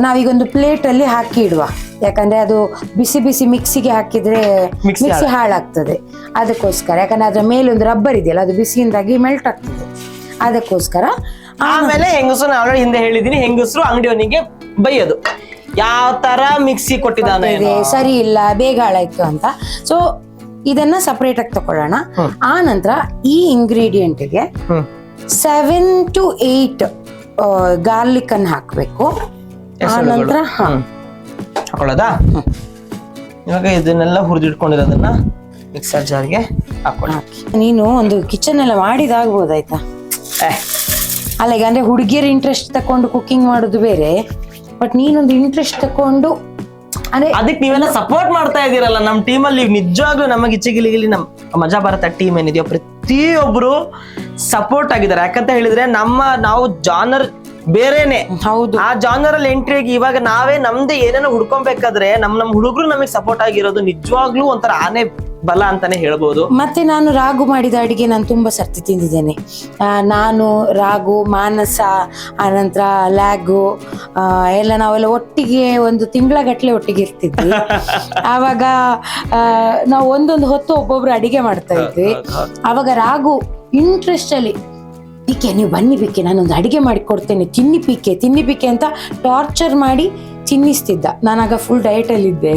ನಾವೀಗ ಒಂದು ಪ್ಲೇಟ್ ಅಲ್ಲಿ ಹಾಕಿ ಇಡುವ. ಯಾಕಂದ್ರೆ ಅದು ಬಿಸಿ ಬಿಸಿ ಮಿಕ್ಸಿಗೆ ಹಾಕಿದ್ರೆ ಮಿಕ್ಸಿ ಹಾಳಾಗ್ತದೆ. ಅದಕ್ಕೋಸ್ಕರ, ಯಾಕಂದ್ರೆ ಅದ್ರ ಮೇಲೊಂದು ರಬ್ಬರ್ ಇದೆಯಲ್ಲ, ಅದು ಬಿಸಿಯಿಂದಾಗಿ ಮೆಲ್ಟ್ ಆಗ್ತದೆ. ಅದಕ್ಕೋಸ್ಕರ ಆಮೇಲೆ ಹೆಂಗಸರು, ನಾನು ಆಲ್ರೆಡಿ ಹಿಂದೆ ಹೇಳಿದೀನಿ, ಹೆಂಗಸರು ಅಂಗಡಿಯವನಿಗೆ ಬೈಯೋದು, ಯಾವ ತರ ಮಿಕ್ಸಿ ಕೊಟ್ಟಿದ್ದಾನೆ, ಸರಿ ಇಲ್ಲ, ಬೇಗ ಹಾಳಾಯ್ತು ಅಂತ. ಸೊ ಇದನ್ನ ಸಪರೇಟ್ ಆಗಿ ತಕೊಳ್ಳೋಣ. ಆ ನಂತರ ಈ ಇಂಗ್ರೀಡಿಯೆಂಟ್ ಗೆ 7 to 8 ಗಾರ್ಲಿಕ್ ಅನ್ನು ಹಾಕ್ಬೇಕು. ಆ ನಂತರ ಹಾಕೊಳ್ಳೋದಾ? ಇವಾಗ ಇದನ್ನೆಲ್ಲ ಹುರಿದಿಟ್ಕೊಂಡಿರೋದನ್ನ ಮಿಕ್ಸರ್ ಜಾರ್ಗೆ ಹಾಕೊಳ್ಳಿ. ನೀನು ಒಂದು ಕಿಚನ್ ಎಲ್ಲ ಮಾಡಿದಾಗ್ಬೋದಾಯ್ತಾ? ಅಲ್ಲ, ಈಗ ಅಂದ್ರೆ ಹುಡುಗಿಯರ ಇಂಟ್ರೆಸ್ಟ್ ತಕೊಂಡು ಕುಕಿಂಗ್ ಮಾಡೋದು ಬೇರೆ, ಬಟ್ ನೀನೊಂದು ಇಂಟ್ರೆಸ್ಟ್ ತಕೊಂಡು ಅಂದ್ರೆ ಅದಕ್ಕೆ ನೀವೆಲ್ಲ ಸಪೋರ್ಟ್ ಮಾಡ್ತಾ ಇದೀರಲ್ಲ ನಮ್ ಟೀಮ್ ಅಲ್ಲಿ. ನಿಜವಾಗ್ಲೂ ನಮಗೆ ಇಚ್ಚಿಗಿಲಿಗಿಲಿ ನಮ್ ಮಜಾ ಭಾರತ ಟೀಮ್ ಏನಿದೆಯೋ ಪ್ರತಿಯೊಬ್ರು ಸಪೋರ್ಟ್ ಆಗಿದ್ದಾರೆ. ಯಾಕಂತ ಹೇಳಿದ್ರೆ ನಾವು ಜಾನರ್ ಬೇರೆನೆ. ಹೌದು, ಆ ಜಾನರ್ ಅಲ್ಲಿ ಎಂಟ್ರಿ ಆಗಿ ಇವಾಗ ನಾವೇ ನಮ್ದೇ ಏನೇನೋ ಹುಡ್ಕೊಬೇಕಾದ್ರೆ ನಮ್ ಹುಡುಗರು ನಮಗೆ ಸಪೋರ್ಟ್ ಆಗಿರೋದು ನಿಜವಾಗ್ಲೂ ಒಂಥರ ಆನೆ ಬಲ ಅಂತಾನೆ ಹೇಳ್ಬೋದು. ಮತ್ತೆ ನಾನು ರಾಗು ಮಾಡಿದ ಅಡಿಗೆ ನಾನು ತುಂಬಾ ಸರ್ತಿ ತಿಂದಿದ್ದೇನೆ. ನಾನು, ರಾಗು, ಮಾನಸ, ಆನಂತರ ಲ್ಯಾಗು ಎಲ್ಲ ನಾವೆಲ್ಲ ಒಟ್ಟಿಗೆ ಒಂದು ತಿಂಗಳಗಟ್ಲೆ ಒಟ್ಟಿಗೆ ಇರ್ತಿದ್ವಿ. ಆವಾಗ ನಾವು ಒಂದೊಂದು ಹೊತ್ತು ಒಬ್ಬೊಬ್ರು ಅಡಿಗೆ ಮಾಡ್ತಾ ಇದ್ವಿ. ಆವಾಗ ರಾಗು ಇಂಟ್ರೆಸ್ಟ್ ಅಲ್ಲಿ, ಪೀಕೆ ನೀವು ಬನ್ನಿ ಪೀಕೆ, ನಾನೊಂದು ಅಡಿಗೆ ಮಾಡಿ ಕೊಡ್ತೇನೆ, ತಿನ್ನಿ ಪೀಕೆ ಅಂತ ಟಾರ್ಚರ್ ಮಾಡಿ ತಿನ್ನಿಸ್ತಿದ್ದ. ನಾನಾಗ ಫುಲ್ ಡಯಟ್ ಅಲ್ಲಿ ಇದ್ದೆ.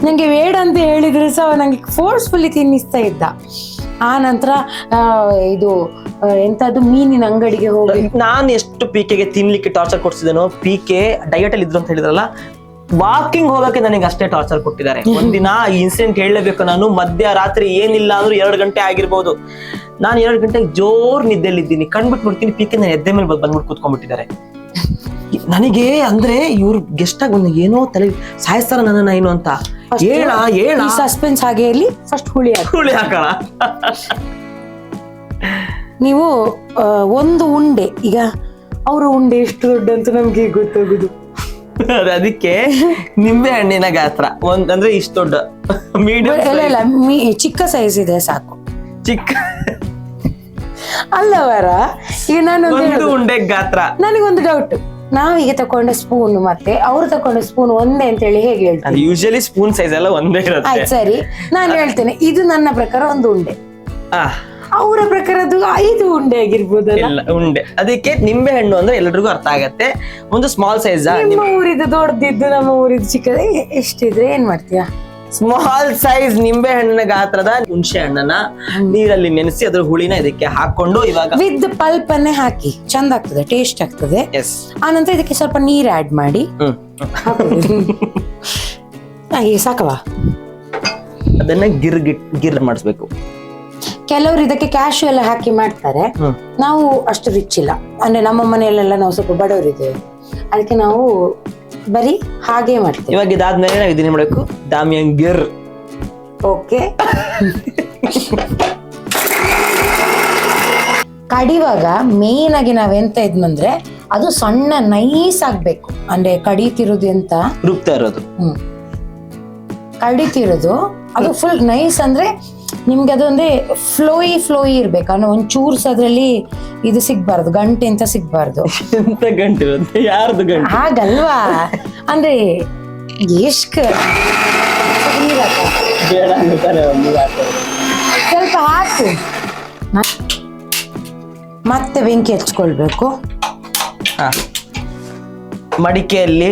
ನಂಗೆ ಬೇಡ ಅಂತ ಹೇಳಿದ್ರೆ ಸಹ ನಂಗೆ ಫೋರ್ಸ್ಫುಲ್ಲಿ ತಿನ್ನಿಸ್ತಾ ಇದ್ದ. ಆ ನಂತರ ಇದು ಎಂತದ್ದು ಮೀನಿನ ಅಂಗಡಿಗೆ ಹೋಗಿ ನಾನು ಎಷ್ಟು ಪೀಕೆಗೆ ತಿನ್ಲಿಕ್ಕೆ ಟಾರ್ಚರ್ ಕೊಡ್ಸಿದ್ದೇನೋ. ಪೀಕೆ ಡಯಟ್ ಅಲ್ಲಿ ಇದ್ರು ಅಂತ ಹೇಳಿದ್ರಲ್ಲ, ವಾಕಿಂಗ್ ಹೋಗಕ್ಕೆ ನನಗೆ ಅಷ್ಟೇ ಟಾರ್ಚರ್ ಕೊಟ್ಟಿದ್ದಾರೆ. ಒಂದಿನ ಈ ಇನ್ಸಿಡೆಂಟ್ ಹೇಳಲೇಬೇಕು ನಾನು. ಮಧ್ಯರಾತ್ರಿ ಏನಿಲ್ಲ ಅಂದ್ರೂ 2 ಗಂಟೆ ಆಗಿರ್ಬೋದು. ನಾನು 2 ಗಂಟೆಗೆ ಜೋರ್ ನಿದ್ದೆಲ್ಲಿದ್ದೀನಿ. ಕಣ್ಬಿಟ್ಟು ನೋಡ್ತೀನಿ, ಪೀಕೆ ನಾನು ಎದ್ದೆ ಮೇಲೆ ಬಂದ್ಬಿಟ್ಟು ಕೂತ್ಕೊಂಡ್ಬಿಟ್ಟಿದ್ದಾರೆ. ನನಗೆ ಅಂದ್ರೆ ಇವ್ರು ಗೆಸ್ಟ್ ಆಗಿ ಒಂದು ಏನೋ ತಲೆ ಸಾಯಿಸ್ತಾರ ನನ್ನ ಏನು ಅಂತ. ಹೇಳ ಸಸ್ಪೆನ್ಸ್ ಹಾಗೆ ಇರ್ಲಿ, ಫಸ್ಟ್ ಹುಳಿ ಹಾಕೋಣ. ನೀವು ಒಂದು ಉಂಡೆ, ಈಗ ಅವರ ಉಂಡೆ ಎಷ್ಟು ದೊಡ್ಡ ಅಂತ ನಮ್ಗೆ ಗೊತ್ತಾಗುದು. ಅದಕ್ಕೆ ನಿಂಬೆ ಹಣ್ಣಿನ ಗಾತ್ರ ಅಂದ್ರೆ ಇಷ್ಟು ದೊಡ್ಡ, ಮೀಡಿಯಂ ಚಿಕ್ಕ ಸೈಜ್ ಇದೆ ಸಾಕು. ಚಿಕ್ಕ ಅಲ್ಲವರ, ಈಗ ನಾನು ಉಂಡೆ ಗಾತ್ರ. ನನಗೊಂದು ಡೌಟ್, ನಾವೀಗ ತಕೊಂಡ ಸ್ಪೂನ್ ಮತ್ತೆ ಅವ್ರು ತಕೊಂಡ ಸ್ಪೂನ್ ಒಂದೇ ಅಂತ ಹೇಳಿ ಹೇಗೆ ಹೇಳ್ತಾರೆ? ಯೂಶಲಿ ಸ್ಪೂನ್ ಸೈಜ್ ಎಲ್ಲ ಒಂದೇ ಇರುತ್ತೆ. ಆಯ್ತು ಸರಿ, ನಾನು ಹೇಳ್ತೇನೆ, ಇದು ನನ್ನ ಪ್ರಕಾರ ಒಂದು ಉಂಡೆ, ಅವರ ಪ್ರಕಾರ ಅದು 5 ಉಂಡೆ ಆಗಿರ್ಬೋದಲ್ಲ? ಉಂಡೆ. ಅದಕ್ಕೆ ನಿಂಬೆ ಹಣ್ಣು ಅಂದ್ರೆ ಎಲ್ರಿಗೂ ಅರ್ಥ ಆಗತ್ತೆ. ಒಂದು ಸ್ಮಾಲ್ ಸೈಜ್. ನಿಮ್ಮ ಊರಿದ್ದು ದೊಡ್ಡದಿದ್ದು, ನಮ್ಮ ಊರಿದ್ದು ಚಿಕ್ಕದ, ಎಷ್ಟಿದ್ರೆ ಏನ್ ಮಾಡ್ತೀಯಾ? ಸ್ಮಾಲ್ ಸೈಜ್ ನಿಂಬೆ ಹಣ್ಣಿನ ಗಾತ್ರದ ಹುಣಸೆ ಹಣ್ಣನ್ನ ನೀರಲ್ಲಿ ನೆನೆಸಿ ಅದ್ರ ಹುಳಿನ ಇದಕ್ಕೆ ಹಾಕೊಂಡು ಇವಾಗ ವಿತ್ ಪಲ್ಪ್ ಅನ್ನೇ ಹಾಕಿ ಚಂದ ಆಗ್ತದೆ, ಟೇಸ್ಟ್ ಆಗ್ತದೆ. ಆನಂತರ ಇದಕ್ಕೆ ಸ್ವಲ್ಪ ನೀರ್ ಆಡ್ ಮಾಡಿ ಸಾಕವಾ? ಅದನ್ನ ಗಿರ್ ಮಾಡಿಸ್ಬೇಕು. ಕೆಲವರು ಇದಕ್ಕೆ ಕ್ಯಾಶು ಎಲ್ಲ ಹಾಕಿ ಮಾಡ್ತಾರೆ. ನಾವು ಅಷ್ಟು ರಿಚ್ ಇಲ್ಲ, ಅಂದ್ರೆ ನಮ್ಮ ಮನೆಯಲ್ಲೆಲ್ಲ ನಾವು ಸ್ವಲ್ಪ ಬಡವರಿದ್ದೇವೆ, ಅದಕ್ಕೆ ನಾವು ಬರೀ ಹಾಗೆ ಮಾಡ್ತೀವಿ. ಇವಾಗ ಇದಾದ್ಮೇಲೆ ನಾವು ಇದನ್ನ ಮಾಡಬೇಕು, ದಾಮಿಯನ್ ಗಿರ್. ಓಕೆ. ಕಡಿವಾಗ ಮೇನ್ ಆಗಿ ನಾವೆಂತ ಇದ್ಮಂದ್ರೆ ಅದು ಸಣ್ಣ ನೈಸ್ ಆಗ್ಬೇಕು, ಅಂದ್ರೆ ಕಡಿತಿರೋದು ಎಂತ ರುಬ್ತಾ ಇರೋದು. ಕಡಿತಿರೋದು ಅದು ಫುಲ್ ನೈಸ್ ಅಂದ್ರೆ ನಿಮ್ಗೆ ಅದೊಂದೇ ಫ್ಲೋಯಿ ಇರ್ಬೇಕು, ಅಂದ್ರೆ ಒಂಚೂರು ಅದ್ರಲ್ಲಿ ಇದು ಸಿಗ್ಬಾರ್ದು, ಗಂಟೆ ಅಂತ ಸಿಗ್ಬಾರ್ದು. ಎಂತ ಗಂಟೆ ಇರುತ್ತೆ, ಯಾರ್ದು ಗಂಟೆ? ಹಾಗಲ್ವಾ, ಅಂದ್ರೆ ಎಷ್ಟ್ ಬೇಡ ಅಂತಾರೆ ಸ್ವಲ್ಪ ಹಾಕು, ಮತ್ತೆ ಬೆಂಕಿ ಹಚ್ಕೊಳ್ಬೇಕು. ಮಡಿಕೆಯಲ್ಲಿ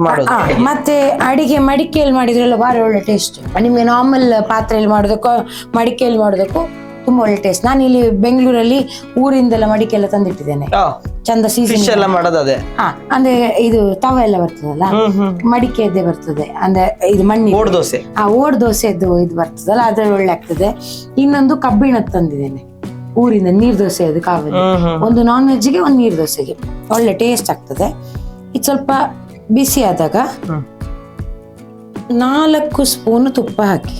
ಮಾಡೋದು. ಮತ್ತೆ ಅಡಿಗೆ ಮಡಿಕೆಯಲ್ಲಿ ಮಾಡಿದ್ರೆಲ್ಲ ಭಾರಿ ಒಳ್ಳೆ ಟೇಸ್ಟ್. ನಿಮ್ಗೆ ನಾರ್ಮಲ್ ಪಾತ್ರೆಯಲ್ಲಿ ಮಾಡೋದಕ್ಕೂ ಮಡಿಕೆಯಲ್ಲಿ ಮಾಡೋದಕ್ಕೂ ತುಂಬಾ ಒಳ್ಳೆ ಟೇಸ್ಟ್. ನಾನು ಇಲ್ಲಿ ಬೆಂಗಳೂರಲ್ಲಿ ಊರಿಂದೆಲ್ಲ ಮಡಿಕೆ ಎಲ್ಲ ತಂದಿಟ್ಟಿದ್ದೇನೆ, ಚಂದ ಸೀಸನ್ ಎಲ್ಲ ಮಾಡೋದು ಅದೇ. ಅಂದ್ರೆ ಇದು ತವ ಎಲ್ಲ ಬರ್ತದಲ್ಲ, ಮಡಿಕೆಯದ್ದೇ ಬರ್ತದೆ, ಅಂದ್ರೆ ಇದು ಮಣ್ಣಿ ಓಡ್ ದೋಸೆ. ಓಡ್ ದೋಸೆದ್ದು ಇದು ಬರ್ತದಲ್ಲ, ಅದ್ರಲ್ಲಿ ಒಳ್ಳೆ ಆಗ್ತದೆ. ಇನ್ನೊಂದು ಕಬ್ಬಿಣದ ತಂದಿದ್ದೇನೆ ಊರಿಂದ, ನೀರ್ ದೋಸೆ ಅದು ಕಾವಲಿ. ಒಂದು ನಾನ್ ವೆಜ್ಗೆ ಒಂದು ನೀರ್ ದೋಸೆಗೆ ಒಳ್ಳೆ ಟೇಸ್ಟ್ ಆಗ್ತದೆ. ಇದು ಸ್ವಲ್ಪ ಬಿಸಿ ಆದಾಗ 4 ಸ್ಪೂನ್ ತುಪ್ಪ ಹಾಕಿ,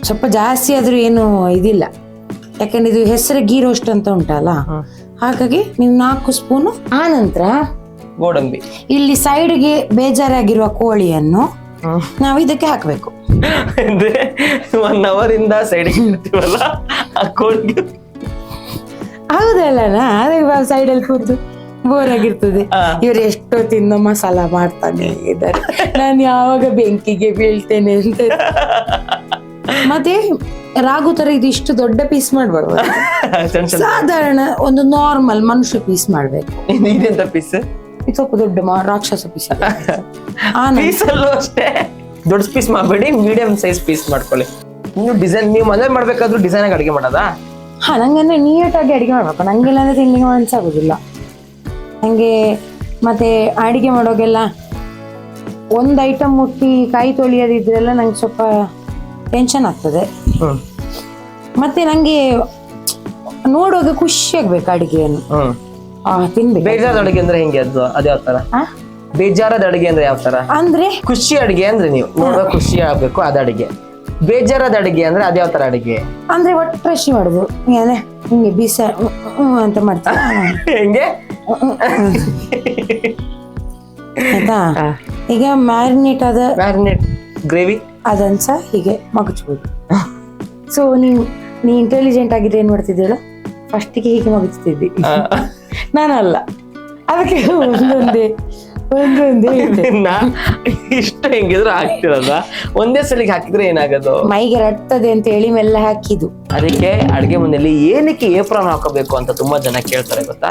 ಸ್ವಲ್ಪ ಜಾಸ್ತಿ ಆದ್ರೂ ಏನು ಇದಿಲ್ಲ, ಯಾಕಂದ್ರೆ ಇದು ಹೆಸರು ಗೀ ರೋಸ್ಟ್ ಅಂತ ಉಂಟಲ್ಲ, ಹಾಗಾಗಿ ನೀವು 4 ಸ್ಪೂನು. ಆ ನಂತರ ಗೋಡಂಬಿ, ಇಲ್ಲಿ ಸೈಡ್ಗೆ ಬೇಜಾರಾಗಿರುವ ಕೋಳಿಯನ್ನು ನಾವು ಇದಕ್ಕೆ ಹಾಕ್ಬೇಕು. ಅಂದ್ರೆ 1 hour ಇಂದ ಸೈಡಿಗೆ ಇರ್ತೀವಲ್ಲ ಆ ಕೋಳಿಗೆ. ಹೌದಲ್ಲ, ಸೈಡಲ್ಲಿ ಕೂತು ಬೋರ್ ಆಗಿರ್ತದೆ. ಇವ್ರು ಎಷ್ಟೋ ತಿನ್ನೋ ಮಸಾಲ ಮಾಡ್ತಾನೆ ಇದ್ದಾರೆ, ನಾನು ಯಾವಾಗ ಬೆಂಕಿಗೆ ಬೀಳ್ತೇನೆ ಅಂತ. ಮತ್ತೆ ರಾಗು ತರ ಇದಿಷ್ಟು ದೊಡ್ಡ ಪೀಸ್ ಮಾಡ್ಬಾರ್ದು, ಸಾಧಾರಣ ಒಂದು ನಾರ್ಮಲ್ ಮನುಷ್ಯ ಪೀಸ್ ಮಾಡ್ಬೇಕು. ಇದೆಂತ ಪೀಸ್? ಇದು ಸ್ವಲ್ಪ ದೊಡ್ಡ ರಾಕ್ಷಸ ಪೀಸ್ ಪೀಸಲ್ಲೂ ಅಷ್ಟೇ ದೊಡ್ಡ ಪೀಸ್ ಮಾಡಬೇಡಿ, ಮೀಡಿಯಂ ಸೈಜ್ ಪೀಸ್ ಮಾಡ್ಕೊಳ್ಳಿ. ನೀವು ಮದುವೆ ಮಾಡ್ಬೇಕಾದ್ರೂ ಡಿಸೈನ್ ಆಗಿ ಅಡಿಗೆ ಮಾಡೋದಾ? ನಂಗಂದ್ರೆ ನೀಟಾಗಿ ಅಡಿಗೆ ಮಾಡ್ಬೇಕು, ನಂಗೆಲ್ಲ ಅಂದ್ರೆ ತಿನ್ಲಿಕ್ಕೆ ಮನ್ಸಾಗೋದಿಲ್ಲ ನಂಗೆ. ಮತ್ತೆ ಅಡಿಗೆ ಮಾಡೋಗೆಲ್ಲ ಒಂದು ಐಟಮ್ ಮುಟ್ಟಿ ಕೈ ತೊಳಿಯೋದಿದ್ರೆಲ್ಲ ನಂಗೆ ಸ್ವಲ್ಪ ಟೆನ್ಷನ್ ಆಗ್ತದೆ. ಮತ್ತೆ ನಂಗೆ ನೋಡುವಾಗ ಖುಷಿ ಆಗ್ಬೇಕು ಅಡಿಗೆಯನ್ನು ತಿನ್ಬೇಕು. ಬೇಜಾರದ ಅಡಿಗೆ ಅಂದ್ರೆ ಹೆಂಗೆ ಅದು ಯಾವ ತರ? ಬೇಜಾರದ ಅಡಿಗೆ ಅಂದ್ರೆ ಯಾವ ತರ? ಅಂದ್ರೆ ಖುಷಿ ಅಡಿಗೆ ಅಂದ್ರೆ ನೀವು ನೋಡುವಾಗ ಖುಷಿ ಆಗ್ಬೇಕು ಅದ ಅಡಿಗೆ. ಬೇಜಾರದ ಅಡಿಗೆ ಅಂದ್ರೆ ಅದ್ಯಾವ ತರ ಅಡಿಗೆ? ಅಂದ್ರೆ ಒಟ್ಟು ಫ್ರೆಶ್ ಮಾಡುದು, ಹಿಂಗೆ ಬೀಸ ಅಂತ ಮಾಡ್ತಾರೆ ಹೆಂಗೆ ಆಯ್ತಾ. ಈಗ ಮ್ಯಾರಿನೇಟ್ ಗ್ರೇವಿ ಅದನ್ಸ ಹೀಗೆ ಮಗುಚ್ಬೋದು. ಸೊ ನೀ ಇಂಟೆಲಿಜೆಂಟ್ ಆಗಿದ್ರೆ ಏನ್ ಮಾಡ್ತಿದ್ದೇಳು, ಫಸ್ಟಿಗೆ ಹೀಗೆ ಮಗುಚ್ತಿದ್ದಿ, ನಾನಲ್ಲ. ಅದಕ್ಕೆ ಒಂದೊಂದೇ ಇಷ್ಟು ಹೆಂಗಿದ್ರು ಹಾಕ್ತಿರಲ್ಲ, ಒಂದೇ ಸಲಿಗೆ ಹಾಕಿದ್ರೆ ಏನಾಗದು? ಮೈಗೆ ರಟ್ಟದೆ ಅಂತ ಹೇಳಿ ಮೆಲ್ಲ ಹಾಕಿದ್ದು. ಅದಕ್ಕೆ ಅಡಿಗೆ ಮನೆಯಲ್ಲಿ ಏನಕ್ಕೆ ಏಪ್ರಾನ್ ಹಾಕೋಬೇಕು ಅಂತ ತುಂಬಾ ಜನ ಕೇಳ್ತಾರೆ ಗೊತ್ತಾ?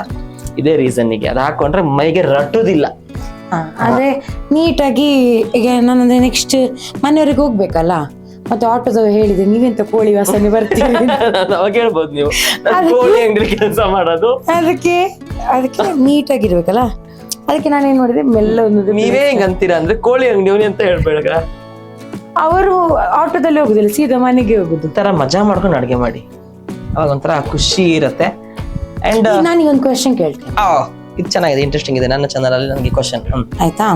ಇದೇ ರೀಸನ್ನಿಗೆ. ಅದು ಹಾಕೊಂಡ್ರೆ ಮೈಗೆ ರಟ್ಟುದಿಲ್ಲ. ಆದ್ರೆ ನೀಟಾಗಿ ಈಗ ನಾನಂದ್ರೆ ನೆಕ್ಸ್ಟ್ ಮನೆಯವ್ರಿಗೆ ಹೋಗ್ಬೇಕಲ್ಲ, ಮತ್ತೆ ಆಟೋದವ ಹೇಳಿದೆ ನೀವೆಂತ ಕೋಳಿ ವಾಸನೆ ಬರ್ತೀವಿ ಅವಾಗ ಹೇಳ್ಬೋದು ನೀವು ಕೋಳಿ ಅಂಗಡಿ ಕೆಲಸ ಮಾಡೋದು. ಅದಕ್ಕೆ ನೀಟಾಗಿರ್ಬೇಕಲ್ಲ, ಅದಕ್ಕೆ ನಾನೇನ್ ಮಾಡಿದೆ ಮೆಲ್ಲ ಒಂದು. ನೀವೇ ಹೆಂಗ್ ಅಂತೀರಾ ಅಂದ್ರೆ ಕೋಳಿ ಅಂಗಡಿ ಅಂತ ಹೇಳ್ಬೇಡ. ಅವರು ಆಟೋದಲ್ಲಿ ಹೋಗುದಿಲ್ಲ, ಸೀದಾ ಮನೆಗೆ ಹೋಗುದು. ತರ ಮಜಾ ಮಾಡ್ಕೊಂಡು ಅಡ್ಗೆ ಮಾಡಿ, ಅವಾಗ ಒಂಥರ ಖುಷಿ ಇರತ್ತೆ. ಅಂಡ್ ನಾನೀಗೊಂದು ಕ್ವೆಶ್ಚನ್ ಕೇಳ್ತೇನೆ. ಇದು ಚೆನ್ನಾಗಿದೆ, ಇಂಟ್ರೆಸ್ಟಿಂಗ್ ಇದೆ. ನನ್ನ ಚಾನಲ್ ಅಲ್ಲಿ ನನಗೆ ಕ್ವೆಶ್ಚನ್ ಆಯ್ತಾ.